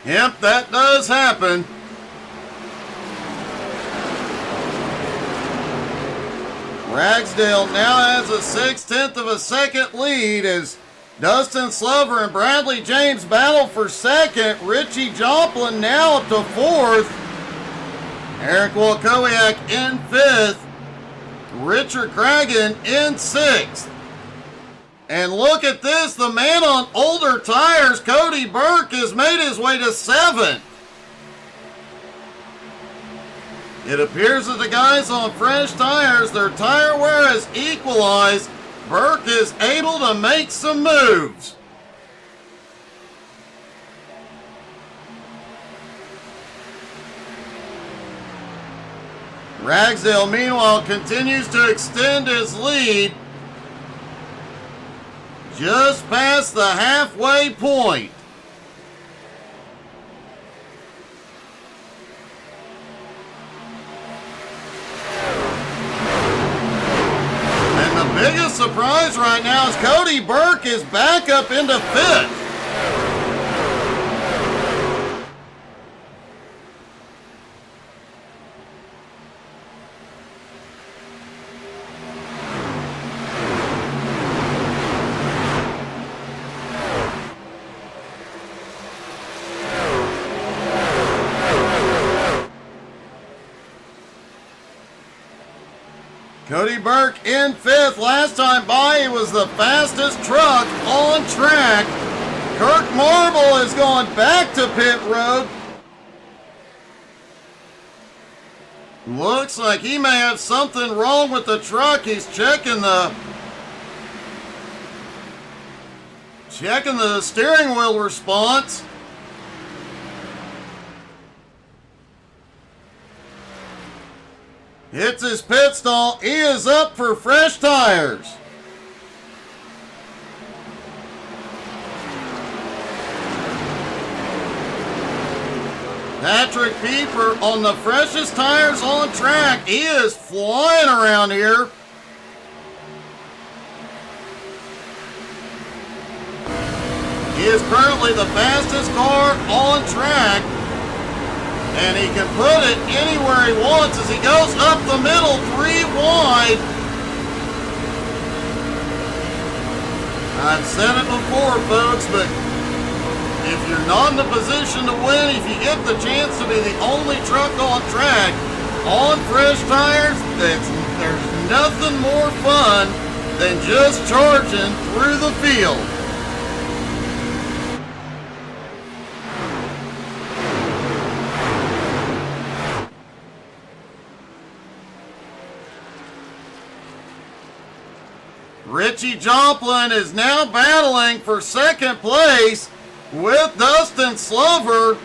Yep, that does happen. Ragsdale now has a 6/10 of a second lead as Dustin Slover and Bradley James battle for second. Richie Joplin now up to fourth. Eric Walkowiak in fifth. Richard Cragen in sixth. And look at this, the man on older tires, Cody Burke, has made his way to seventh. It appears that the guys on fresh tires, their tire wear has equalized. Burke is able to make some moves. Ragsdale, meanwhile, continues to extend his lead just past the halfway point. Biggest surprise right now is Cody Burke is back up into fifth. Cody Burke in fifth. Last time by, he was the fastest truck on track. Kirk Marble has gone back to pit road. Looks like he may have something wrong with the truck. He's checking the steering wheel response. Hits his pit stall. He is up for fresh tires. Patrick Pieper on the freshest tires on track. He is flying around here. He is currently the fastest car on track. And he can put it anywhere he wants as he goes up the middle, 3 wide. I've said it before, folks, but if you're not in the position to win, if you get the chance to be the only truck on track on fresh tires, there's nothing more fun than just charging through the field. Richie Joplin is now battling for second place with Dustin Slover.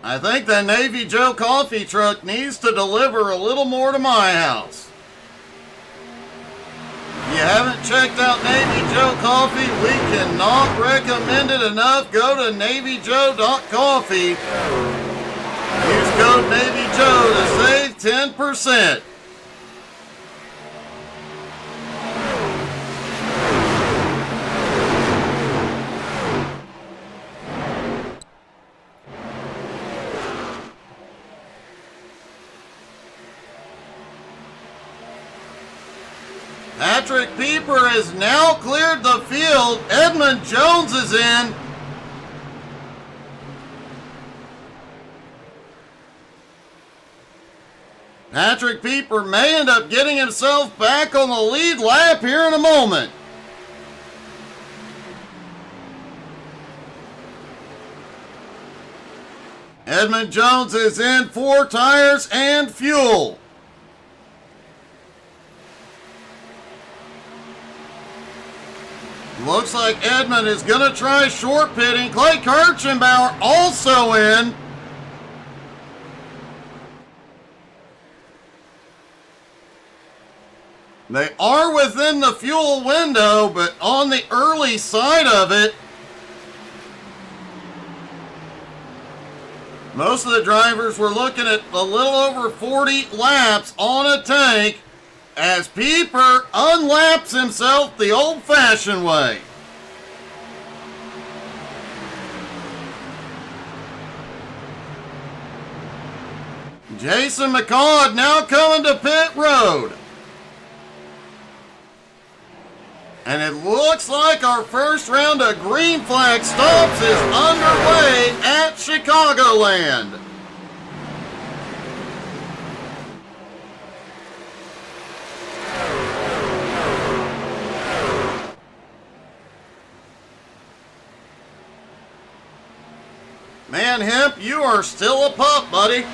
I think the Navy Joe coffee truck needs to deliver a little more to my house. If you haven't checked out Navy Joe Coffee, we cannot recommend it enough. Go to NavyJoe.coffee. Use code NavyJoe to save 10%. Patrick Pieper has now cleared the field. Edmund Jones is in. Patrick Pieper may end up getting himself back on the lead lap here in a moment. Edmund Jones is in 4 tires and fuel. Looks like Edmund is going to try short pitting. Clay Kirchenbauer also in. They are within the fuel window, but on the early side of it. Most of the drivers were looking at a little over 40 laps on a tank. as Pieper unlaps himself the old-fashioned way. Jason McCall now coming to pit road. And it looks like our first round of green flag stops is underway at Chicagoland. Man, Hemp, you are still a pup, buddy.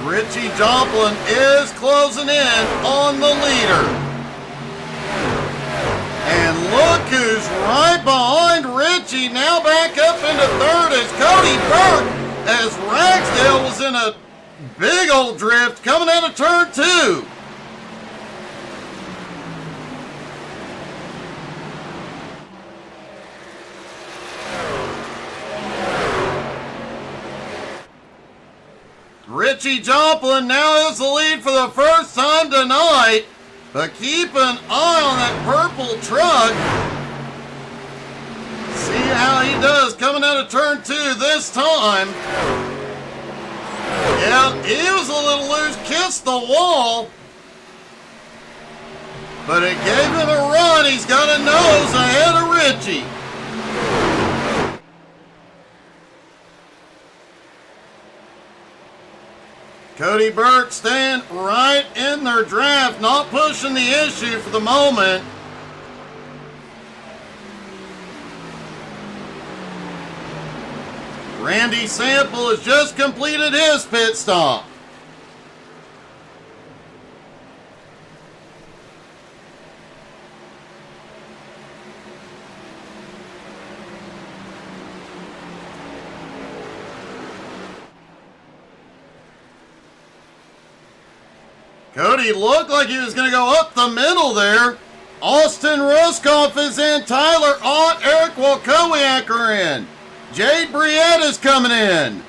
Richie Joplin is closing in on the leader. And look who's right behind Richie, now back up into third is Cody Burke, as Ragsdale was in a big old drift coming out of turn 2. Richie Joplin now has the lead for the first time tonight, but keep an eye on that purple truck. See how he does coming out of turn 2 this time. Yeah, he was a little loose, kissed the wall, but it gave him a run. He's got a nose ahead of Richie. Cody Burke staying right in their draft, not pushing the issue for the moment. Randy Sample has just completed his pit stop. Cody looked like he was going to go up the middle there. Austin Roskoff is in. Tyler Ott, Eric Walkowiak are in. Jade Briette is coming in.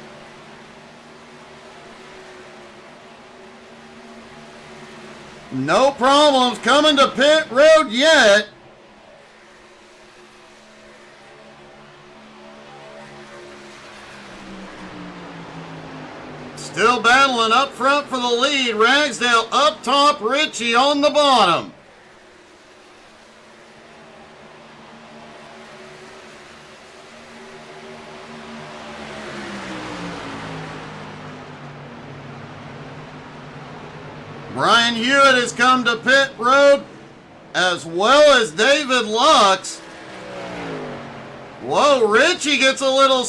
No problems coming to pit road yet. Still battling up front for the lead. Ragsdale up top, Richie on the bottom. Brian Hewitt has come to pit road, as well as David Lux. Whoa, Richie gets a little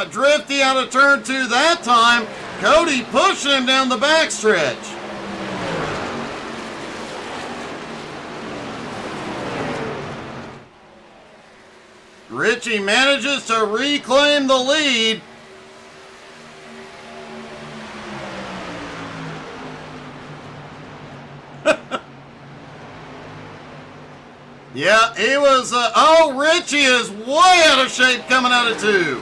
drifty out of turn 2 that time. Cody pushing him down the backstretch. Richie manages to reclaim the lead. Yeah, he was, Richie is way out of shape coming out of 2.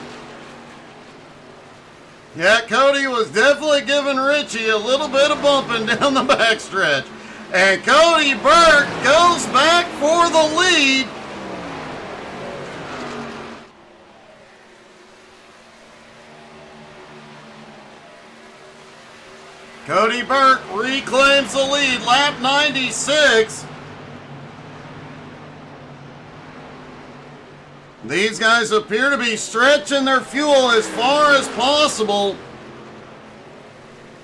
Yeah, Cody was definitely giving Richie a little bit of bumping down the backstretch. And Cody Burke goes back for the lead. Cody Burke reclaims the lead, lap 96. These guys appear to be stretching their fuel as far as possible.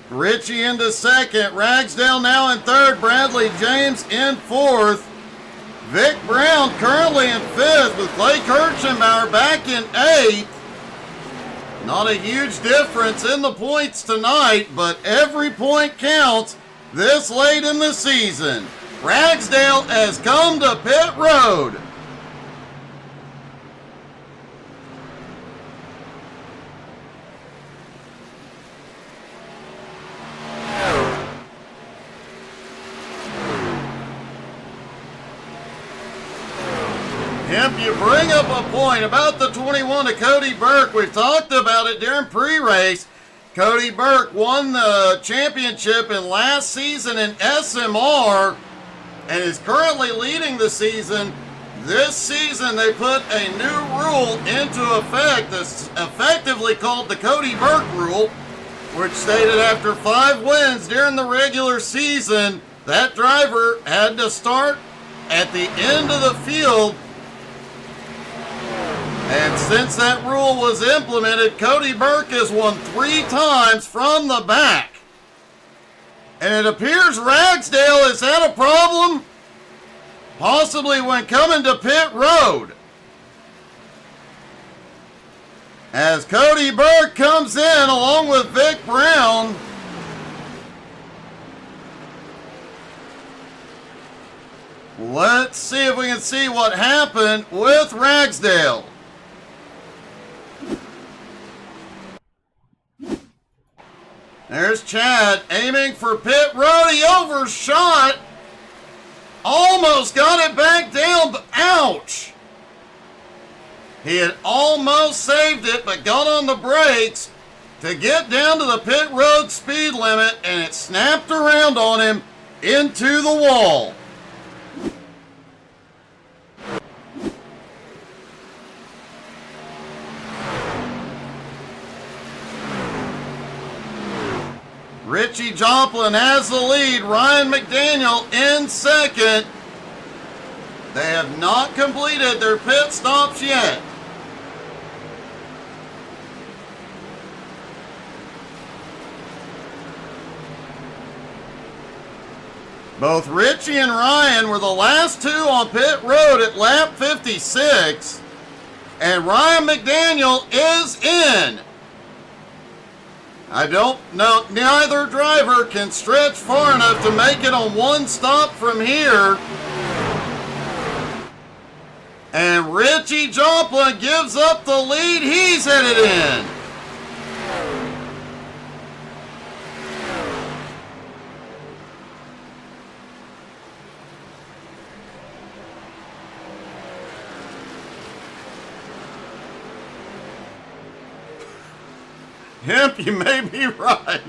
Richie into second. Ragsdale now in third. Bradley James in fourth. Vic Brown currently in fifth with Clay Kirchenbauer back in eighth. Not a huge difference in the points tonight, but every point counts this late in the season. Ragsdale has come to pit road. Hemp, you bring up a point about the 21 to Cody Burke. We've talked about it during pre-race. Cody Burke won the championship in last season in SMR and is currently leading the season. This season they put a new rule into effect that's effectively called the Cody Burke rule, which stated after 5 wins during the regular season, that driver had to start at the end of the field. And since that rule was implemented, Cody Burke has won 3 times from the back. And it appears Ragsdale has had a problem, possibly when coming to pit road. As Cody Burke comes in along with Vic Brown. Let's see if we can see what happened with Ragsdale. There's Chad aiming for pit road. He overshot. Almost got it back down, but ouch. He had almost saved it, but got on the brakes to get down to the pit road speed limit, and it snapped around on him into the wall. Richie Joplin has the lead. Ryan McDaniel in second. They have not completed their pit stops yet. Both Richie and Ryan were the last 2 on pit road at lap 56. And Ryan McDaniel is in. I don't know, neither driver can stretch far enough to make it on one stop from here. And Richie Joplin gives up the lead. He's headed in. Hemp, you may be right.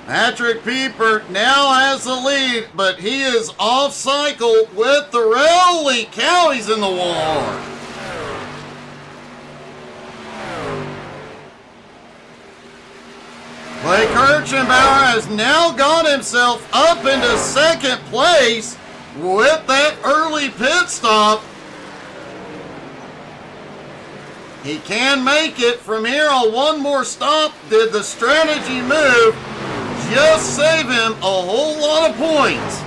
Patrick Pieper now has the lead, but he is off cycle with the holy cow, he's in the wall. Clay Kirchenbauer has now got himself up into second place with that early pit stop. He can make it from here on one more stop. Did the strategy move just save him a whole lot of points?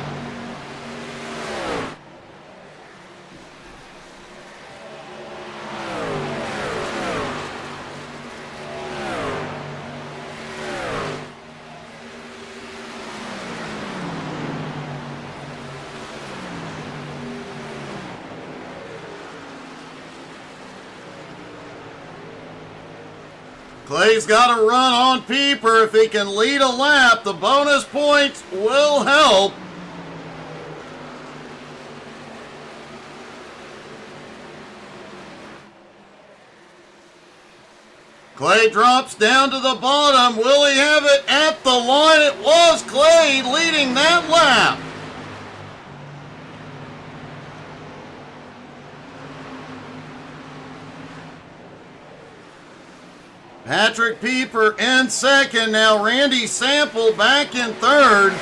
Clay's got to run on Pieper. If he can lead a lap, the bonus points will help. Clay drops down to the bottom. Will he have it at the line? It was Clay leading that lap. Patrick Pieper in second. Now Randy Sample back in third.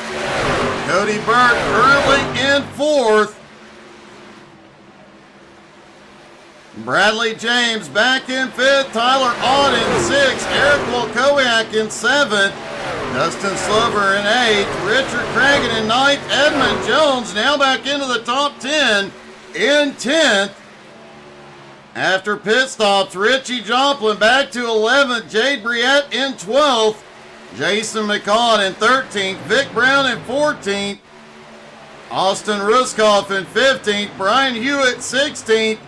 Cody Burke currently in fourth. Bradley James back in fifth. Tyler Ott in sixth. Eric Wilkowiak in seventh. Dustin Slover in eighth. Richard Cragen in ninth. Edmund Jones now back into the top 10 in 10th. After pit stops, Richie Joplin back to 11th. Jade Briette in 12th. Jason McCall in 13th. Vic Brown in 14th. Austin Ruskoff in 15th. Brian Hewitt 16th.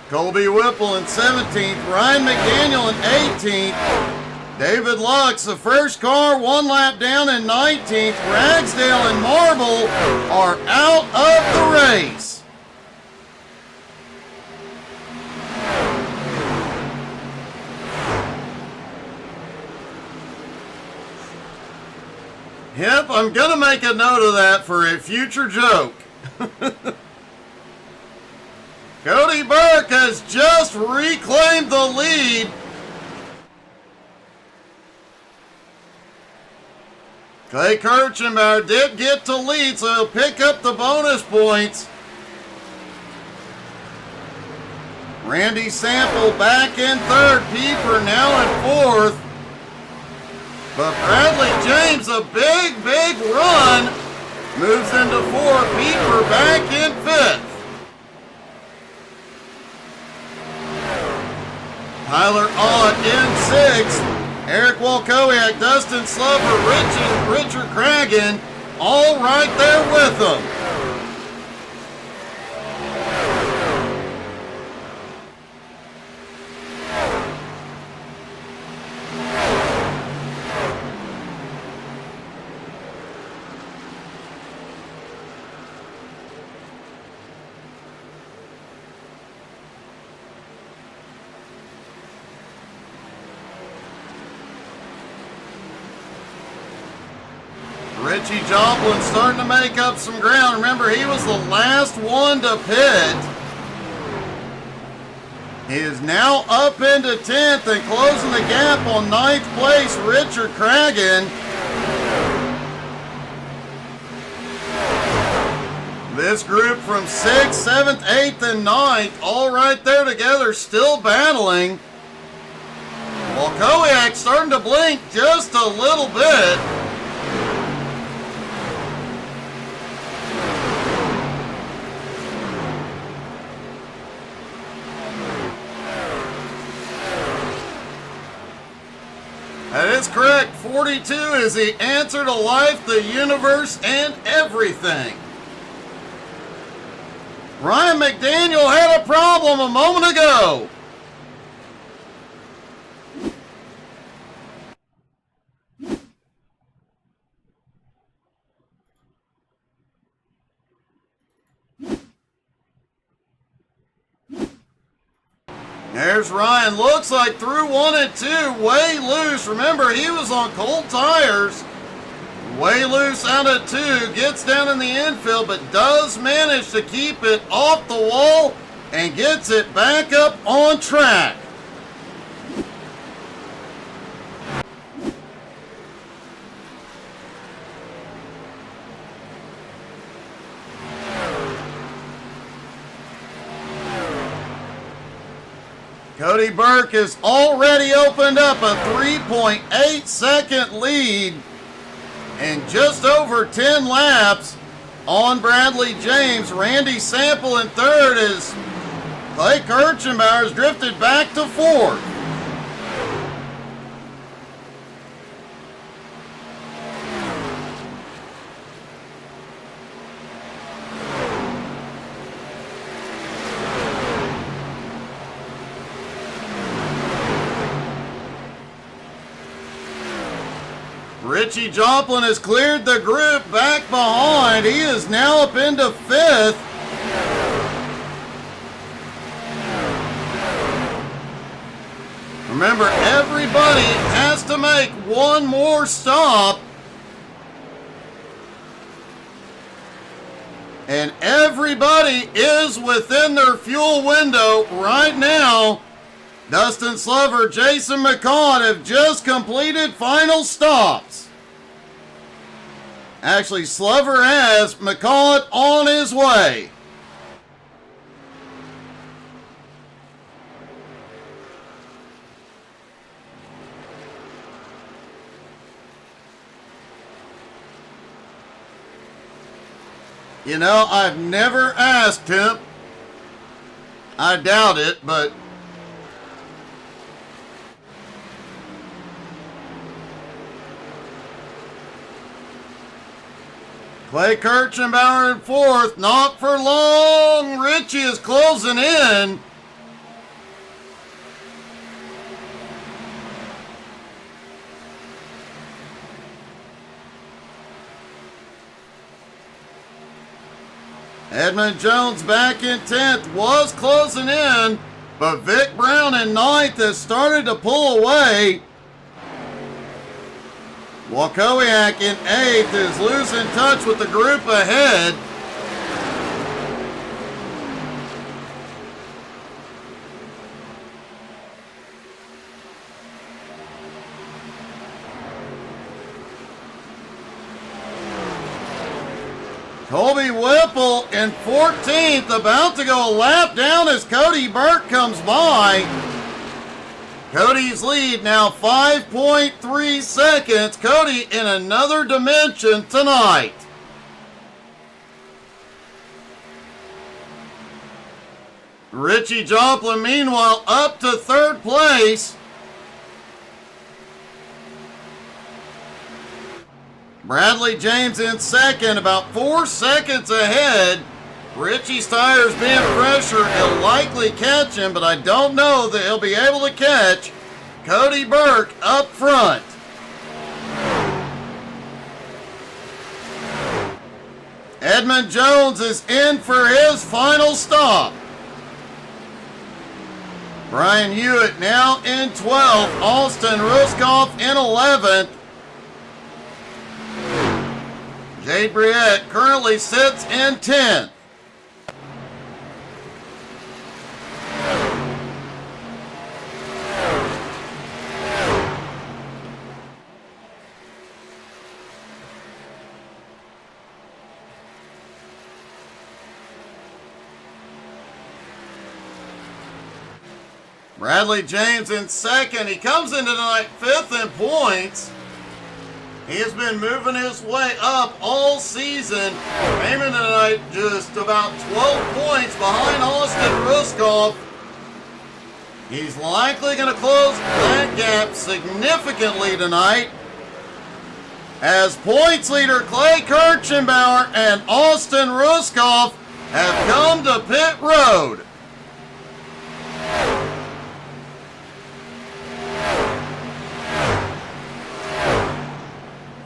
Colby Whipple in 17th. Ryan McDaniel in 18th. David Lux, the first car, one lap down in 19th. Ragsdale and Marble are out of the race. Yep, I'm going to make a note of that for a future joke. Cody Burke has just reclaimed the lead. Clay Kirchenbauer did get to lead, so he'll pick up the bonus points. Randy Sample back in third. Pieper now in fourth. But Bradley James, a big run, moves into fourth. Pieper back in fifth. Tyler Ott in sixth. Eric Walkowiak, Dustin Slover, Richard Cragen, all right there with them. Richie Joplin starting to make up some ground. Remember, he was the last one to pit. He is now up into 10th and closing the gap on 9th place, Richard Cragen. This group from 6th, 7th, 8th, and 9th, all right there together, still battling. Walkowiak starting to blink just a little bit. That is correct. 42 is the answer to life, the universe, and everything. Ryan McDaniel had a problem a moment ago. There's Ryan. Looks like through 1 and 2, way loose. Remember, he was on cold tires. Way loose out of 2. Gets down in the infield, but does manage to keep it off the wall and gets it back up on track. Cody Burke has already opened up a 3.8 second lead in just over 10 laps on Bradley James. Randy Sample in third as Clay Kirchenbauer has drifted back to fourth. Richie Joplin has cleared the group back behind. He is now up into fifth. Remember, everybody has to make one more stop. And everybody is within their fuel window right now. Dustin Slover, Jason McCall have just completed final stops. Actually, Slover has McCall on his way. You know, I've never asked him. I doubt it, but Clay Kirchenbauer in fourth. Not for long. Richie is closing in. Edmund Jones back in 10th, was closing in, but Vic Brown in 9th has started to pull away. Wakowiak in 8th is losing touch with the group ahead. Colby Whipple in 14th, about to go a lap down as Cody Burke comes by. Cody's lead now 5.3 seconds. Cody in another dimension tonight. Richie Joplin, meanwhile, up to third place. Bradley James in second, about 4 seconds ahead. Richie's tires being pressure, he'll likely catch him, but I don't know that he'll be able to catch Cody Burke up front. Edmund Jones is in for his final stop. Brian Hewitt now in 12th, Austin Ruskoff in 11th. Jade Briette currently sits in 10th. Bradley James in second. He comes into tonight 5th in points. He has been moving his way up all season. Came in tonight just about 12 points behind Austin Ruskoff. He's likely going to close that gap significantly tonight, as points leader Clay Kirchenbauer and Austin Ruskoff have come to pit road.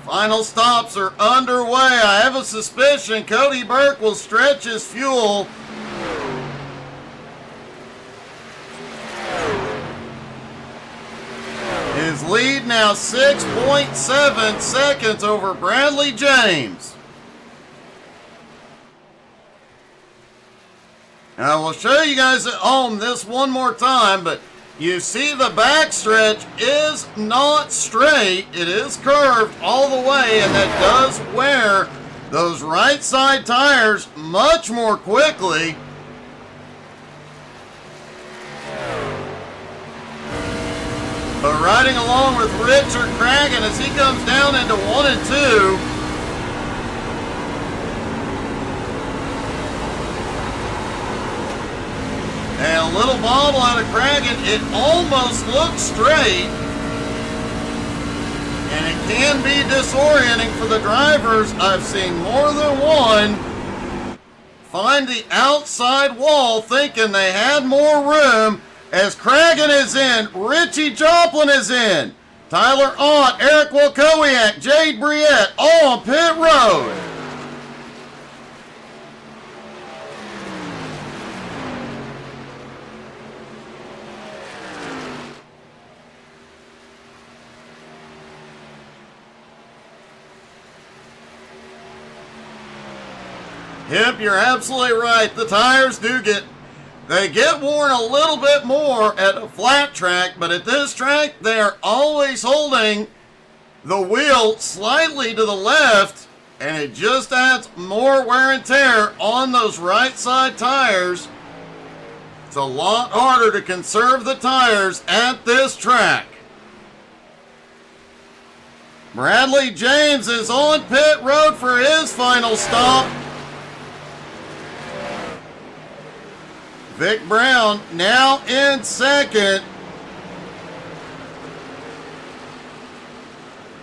Final stops are underway. I have a suspicion Cody Burke will stretch his fuel. His lead now 6.7 seconds over Bradley James. Now we'll show you guys at home this one more time, but you see the backstretch is not straight. It is curved all the way, and that does wear those right side tires much more quickly. But riding along with Richard Cragen as he comes down into 1 and 2. And a little bobble out of Cragen. It almost looks straight. And it can be disorienting for the drivers. I've seen more than one find the outside wall thinking they had more room, as Cragen is in, Richie Joplin is in, Tyler Ott, Eric Wakowiak, Jade Briette, all on pit road. Yep, you're absolutely right. The tires they get worn a little bit more at a flat track, but at this track, they are always holding the wheel slightly to the left, and it just adds more wear and tear on those right side tires. It's a lot harder to conserve the tires at this track. Bradley James is on pit road for his final stop. Vic Brown now in second.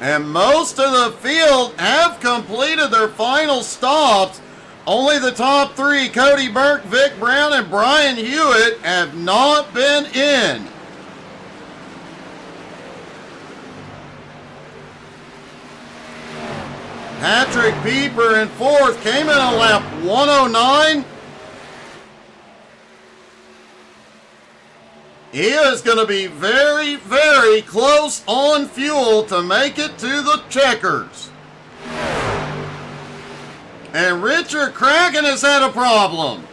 And most of the field have completed their final stops. Only the top three, Cody Burke, Vic Brown, and Brian Hewitt, have not been in. Patrick Pieper in fourth, came in on lap 109. He is going to be very, very close on fuel to make it to the checkers. And Richard Kraken has had a problem.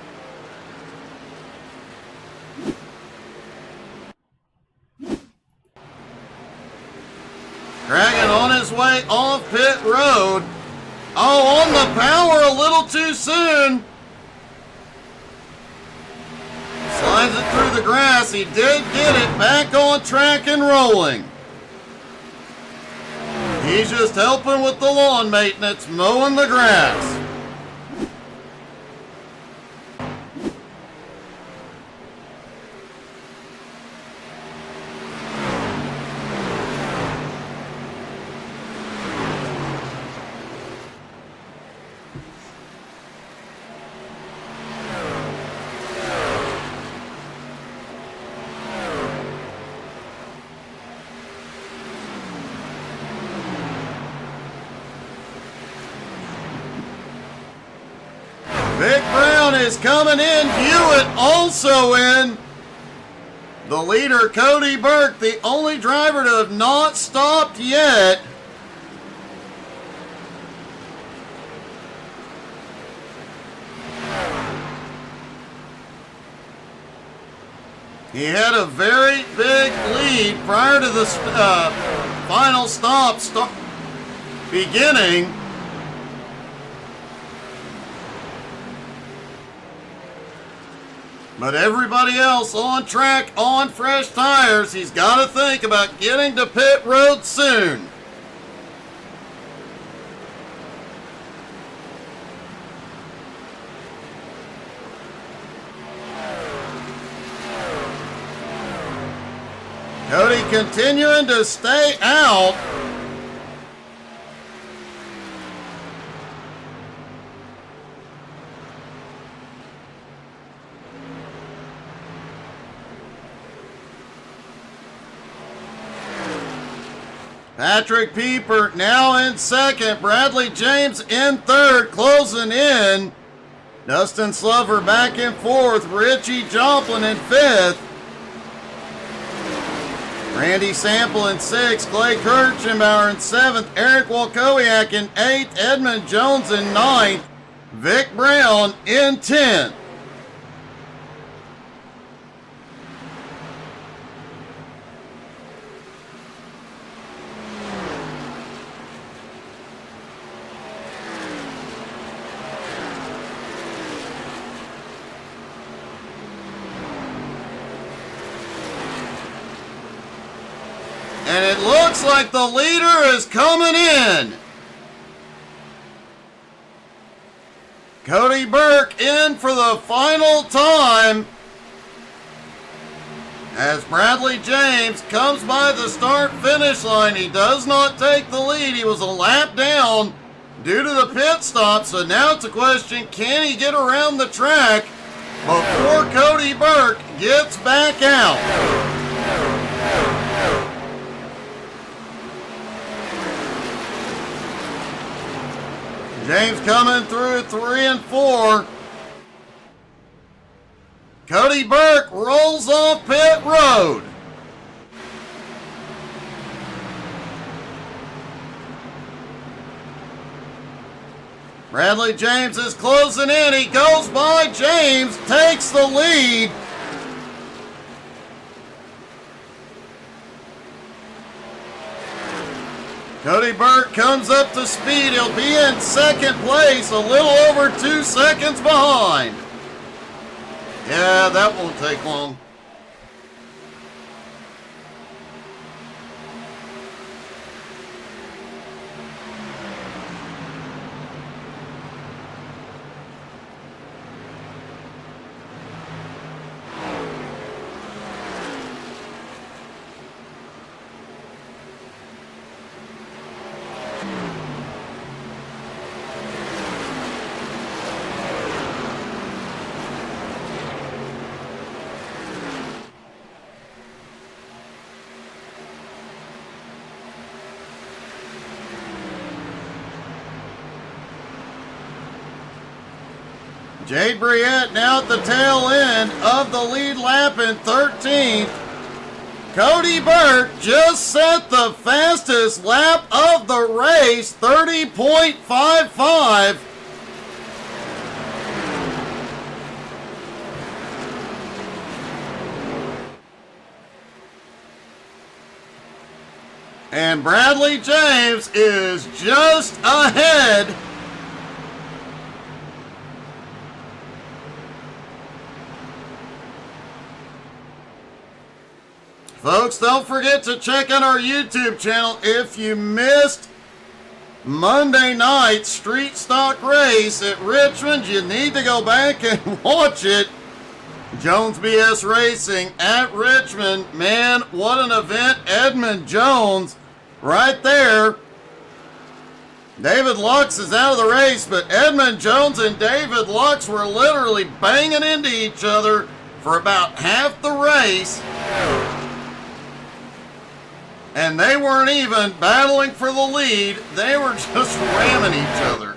Kraken on his way off pit road. Oh, on the power a little too soon. Slides it through the grass. He did get it back on track and rolling. He's just helping with the lawn maintenance, mowing the grass. Vic Brown is coming in. Hewitt also in. The leader, Cody Burke, the only driver to have not stopped yet. He had a very big lead prior to the final stop beginning. But everybody else on track, on fresh tires, he's got to think about getting to pit road soon. Cody continuing to stay out. Patrick Pieper now in second. Bradley James in third, closing in. Dustin Slover back in fourth. Richie Joplin in fifth. Randy Sample in sixth. Clay Kirchenbauer in seventh. Eric Walkowiak in eighth. Edmund Jones in ninth. Vic Brown in 10th. And it looks like the leader is coming in. Cody Burke in for the final time as Bradley James comes by the start-finish line. He does not take the lead. He was a lap down due to the pit stop. So now it's a question, can he get around the track before Cody Burke gets back out? James coming through 3 and 4. Cody Burke rolls off pit road. Bradley James is closing in. He goes by James, takes the lead. Cody Burke comes up to speed. He'll be in second place, a little over 2 seconds behind. Yeah, that won't take long. Jade Briette now at the tail end of the lead lap in 13th. Cody Burke just set the fastest lap of the race, 30.55. And Bradley James is just ahead. Folks, don't forget to check out our YouTube channel. If you missed Monday night's street stock race at Richmond, you need to go back and watch it. Jones BS Racing at Richmond. Man, what an event. Edmund Jones right there. David Lux is out of the race, but Edmund Jones and David Lux were literally banging into each other for about half the race. And they weren't even battling for the lead. They were just ramming each other.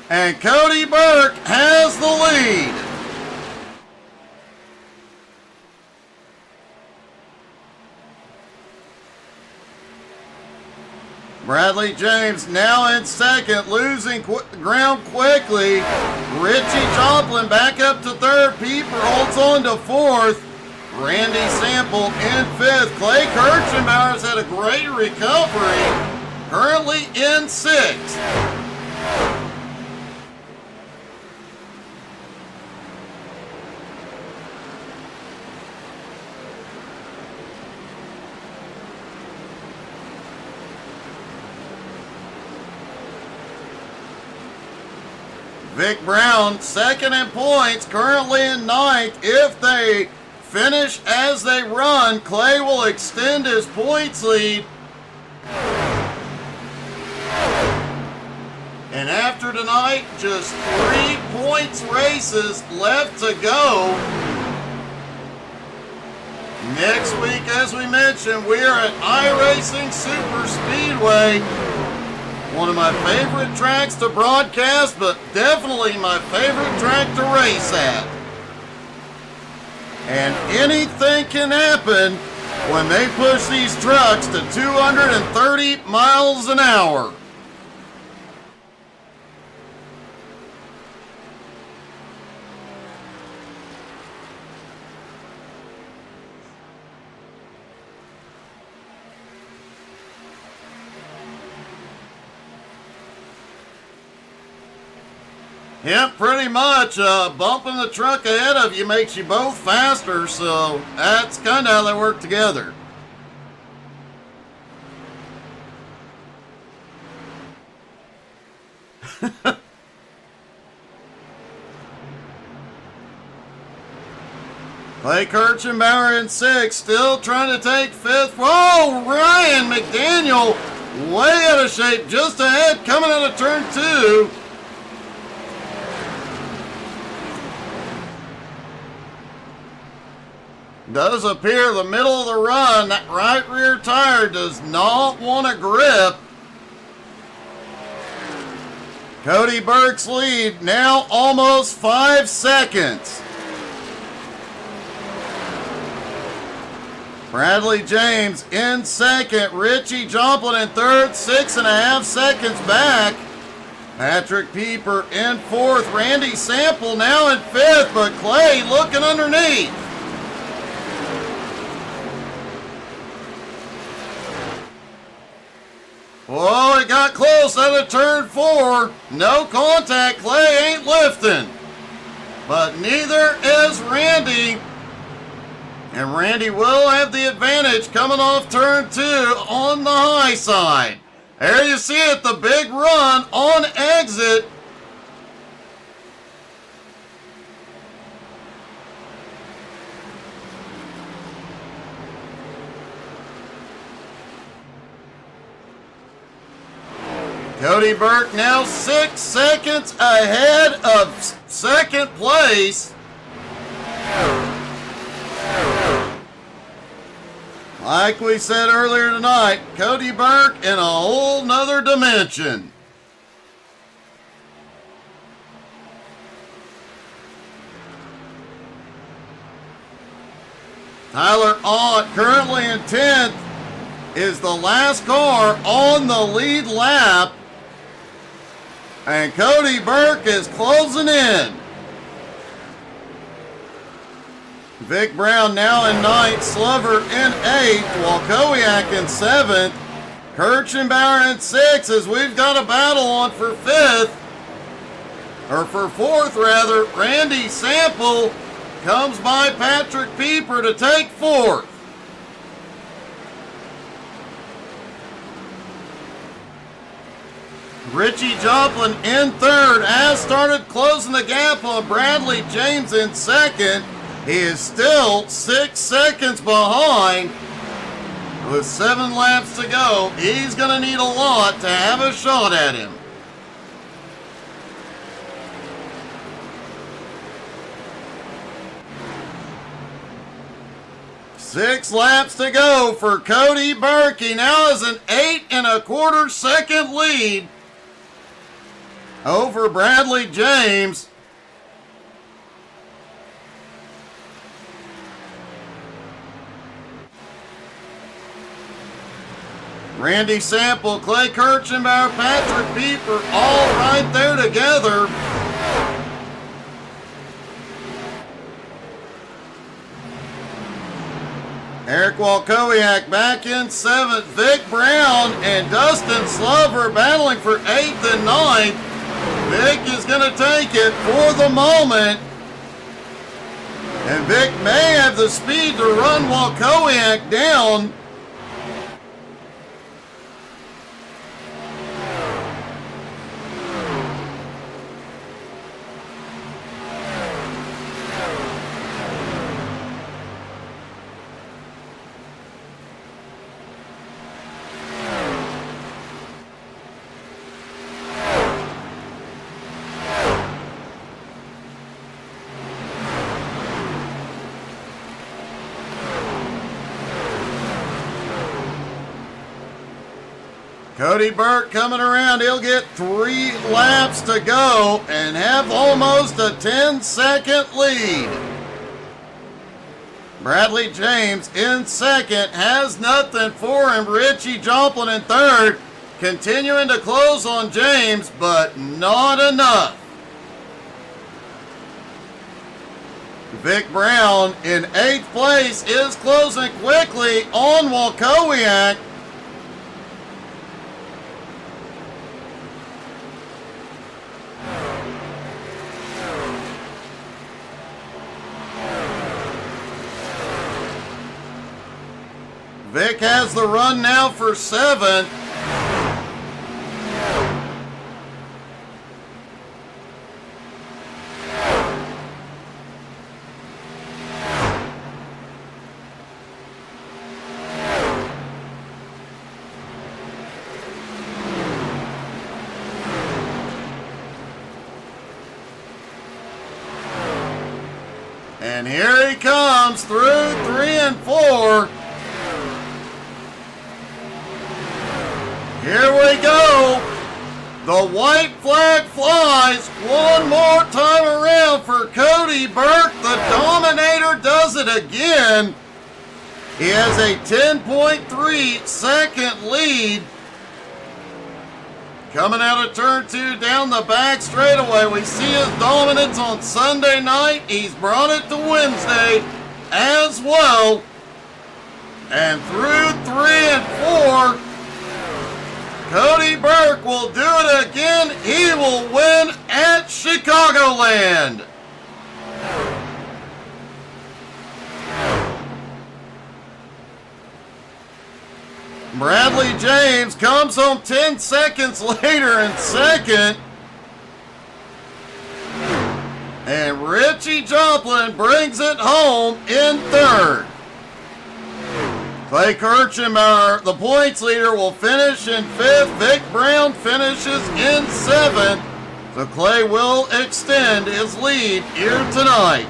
And Cody Burke has the lead. Bradley James now in second, losing ground quickly. Richie Joplin back up to third. Pieper holds on to fourth. Randy Sample in fifth. Clay Kirchenbauer's had a great recovery. Currently in sixth. Vic Brown, second in points, currently in ninth. If they finish as they run, Clay will extend his points lead. And after tonight, just 3 points races left to go. Next week, as we mentioned, we are at iRacing Super Speedway. One of my favorite tracks to broadcast, but definitely my favorite track to race at. And anything can happen when they push these trucks to 230 miles an hour. Yep, pretty much. Bumping the truck ahead of you makes you both faster, so that's kind of how they work together. Clay Kirchenbauer in sixth, still trying to take fifth. Whoa, Ryan McDaniel way out of shape, just ahead, coming out of turn two. Does appear the middle of the run, that right rear tire does not want to grip. Cody Burke's lead now almost 5 seconds. Bradley James in second, Richie Joplin in third, 6.5 seconds back. Patrick Pieper in fourth, Randy Sample now in fifth, but Clay looking underneath. Whoa, it got close out of turn four. No contact, Clay ain't lifting. But neither is Randy. And Randy will have the advantage coming off turn two on the high side. There you see it, the big run on exit. Cody Burke now 6 seconds ahead of second place. Like we said earlier tonight, Cody Burke in a whole nother dimension. Tyler Ott, currently in 10th, is the last car on the lead lap. And Cody Burke is closing in. Vic Brown now in 9th, Slover in 8th, while Kowiak in 7th. Kirchenbauer in 6th, as we've got a battle on for 5th. Or for 4th, rather. Randy Sample comes by Patrick Pieper to take 4th. Richie Joplin in 3rd has started closing the gap on Bradley James in 2nd. He is still 6 seconds behind with 7 laps to go. He's going to need a lot to have a shot at him. Six laps to go for Cody Burke. He now has an 8 1/4 second lead over Bradley James. Randy Sample, Clay Kirchenbauer, Patrick Pieper, all right there together. Eric Walkowiak back in 7th. Vic Brown and Dustin Slover battling for 8th and 9th. Vic is going to take it for the moment. And Vic may have the speed to run Walkowiak down. Cody Burke coming around. He'll get 3 laps to go and have almost a 10-second lead. Bradley James in 2nd has nothing for him. Richie Joplin in 3rd, continuing to close on James, but not enough. Vic Brown in 8th place is closing quickly on Walkowiak. Vic has the run now for 7th. And here he comes through 3 and 4. Here we go. The white flag flies one more time around for Cody Burke. The Dominator does it again. He has a 10.3 second lead. Coming out of turn 2 down the back straightaway. We see his dominance on Sunday night. He's brought it to Wednesday as well. And through 3 and 4, Cody Burke will do it again. He will win at Chicagoland. Bradley James comes home 10 seconds later in 2nd. And Richie Joplin brings it home in 3rd. Clay Kirchenbauer, the points leader, will finish in 5th. Vic Brown finishes in 7th. So Clay will extend his lead here tonight.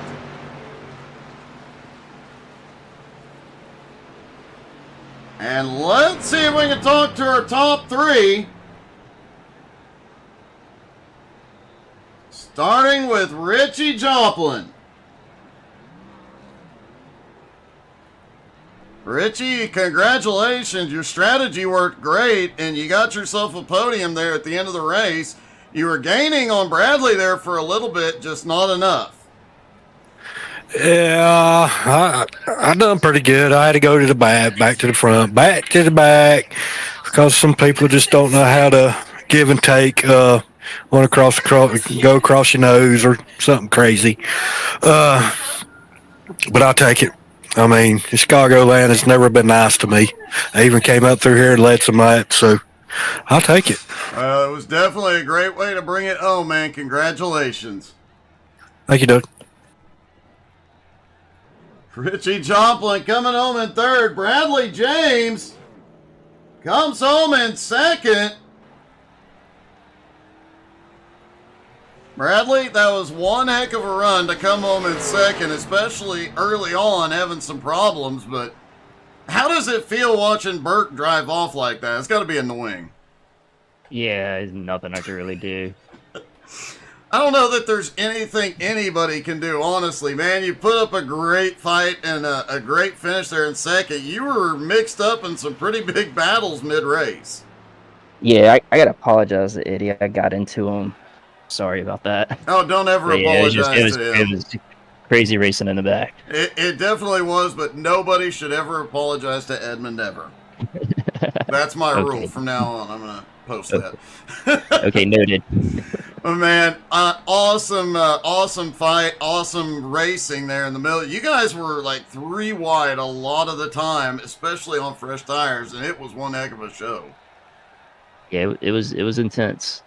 And let's see if we can talk to our top 3. Starting with Richie Joplin. Richie, congratulations. Your strategy worked great, and you got yourself a podium there at the end of the race. You were gaining on Bradley there for a little bit, just not enough. Yeah, I done pretty good. I had to go to the back to the front, back to the back, because some people just don't know how to give and take. Want to go across your nose or something crazy. But I'll take it. I mean, Chicagoland has never been nice to me. I even came up through here and led some laps, so I'll take it. It was definitely a great way to bring it home, man. Congratulations. Thank you, Doug. Richie Joplin coming home in third. Bradley James comes home in second. Bradley, that was one heck of a run to come home in second, especially early on having some problems, but how does it feel watching Burke drive off like that? It's got to be annoying. Yeah, there's nothing I can really do. I don't know that there's anything anybody can do, honestly, man. You put up a great fight and a great finish there in second. You were mixed up in some pretty big battles mid-race. Yeah, I gotta apologize to Eddie. I got into him. Sorry about that. Oh, don't ever apologize to him. It was crazy racing in the back. It definitely was, but nobody should ever apologize to Edmund ever. That's my rule from now on. I'm going to post that. Okay, noted. Oh, man, awesome fight, awesome racing there in the middle. You guys were like 3 wide a lot of the time, especially on fresh tires, and it was one heck of a show. Yeah, it was intense.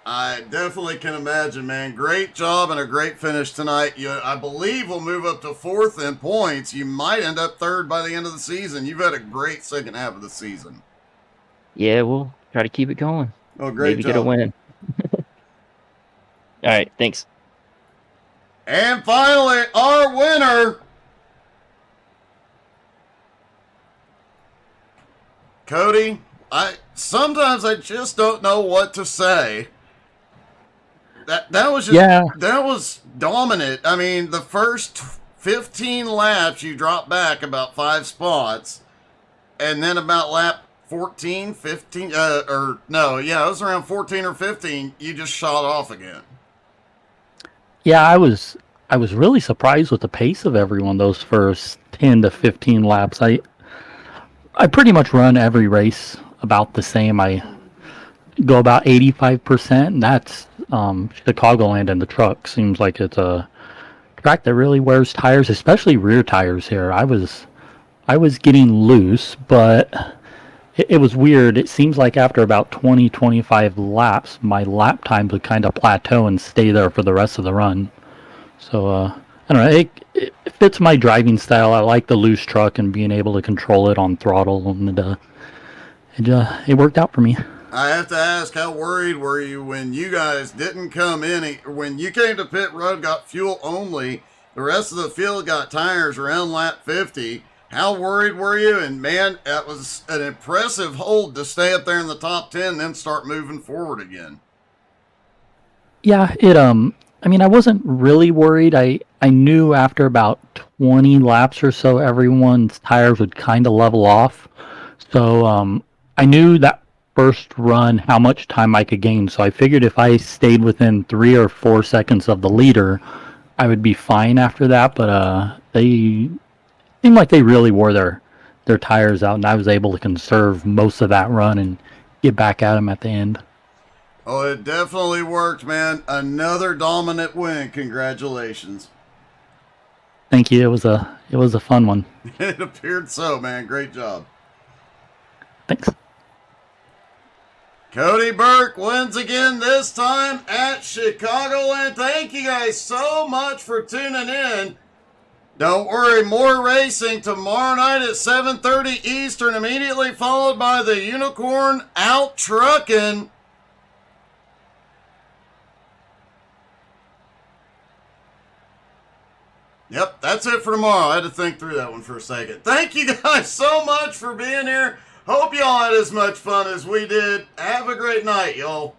I definitely can imagine, man. Great job and a great finish tonight. I believe we'll move up to 4th in points. You might end up 3rd by the end of the season. You've had a great second half of the season. Yeah, we'll try to keep it going. Oh, great Maybe job. get a win. All right, thanks. And finally, our winner, Cody. Sometimes I just don't know what to say. That was just, that was dominant. I mean, the first 15 laps you dropped back about 5 spots, and then about lap 14, 15, it was around 14 or 15, you just shot off again. Yeah, I was really surprised with the pace of everyone those first 10 to 15 laps. I pretty much run every race about the same. I go about 85%, and that's Chicagoland, and the truck seems like it's a track that really wears tires, especially rear tires here. I was getting loose, but it was weird. It seems like after about 20-25 laps, my lap times would kind of plateau and stay there for the rest of the run. So I don't know, it fits my driving style. I like the loose truck and being able to control it on throttle, and it worked out for me. I have to ask, how worried were you when you guys didn't come in? When you came to pit road, got fuel only, the rest of the field got tires around lap 50. How worried were you? And man, that was an impressive hold to stay up there in the top 10, then start moving forward again. Yeah, I mean, I wasn't really worried. I knew after about 20 laps or so, everyone's tires would kind of level off. So I knew that first run how much time I could gain. So I figured if I stayed within 3 or 4 seconds of the leader, I would be fine after that. But they seemed like they really wore their tires out, and I was able to conserve most of that run and get back at them at the end. Oh, it definitely worked, man. Another dominant win. Congratulations. Thank you. It was a fun one. It appeared so, man. Great job. Thanks. Cody Burke wins again, this time at Chicagoland. Thank you guys so much for tuning in. Don't worry, more racing tomorrow night at 7:30 Eastern, immediately followed by the Unicorn Out Truckin'. Yep, that's it for tomorrow. I had to think through that one for a second. Thank you guys so much for being here. Hope y'all had as much fun as we did. Have a great night, y'all.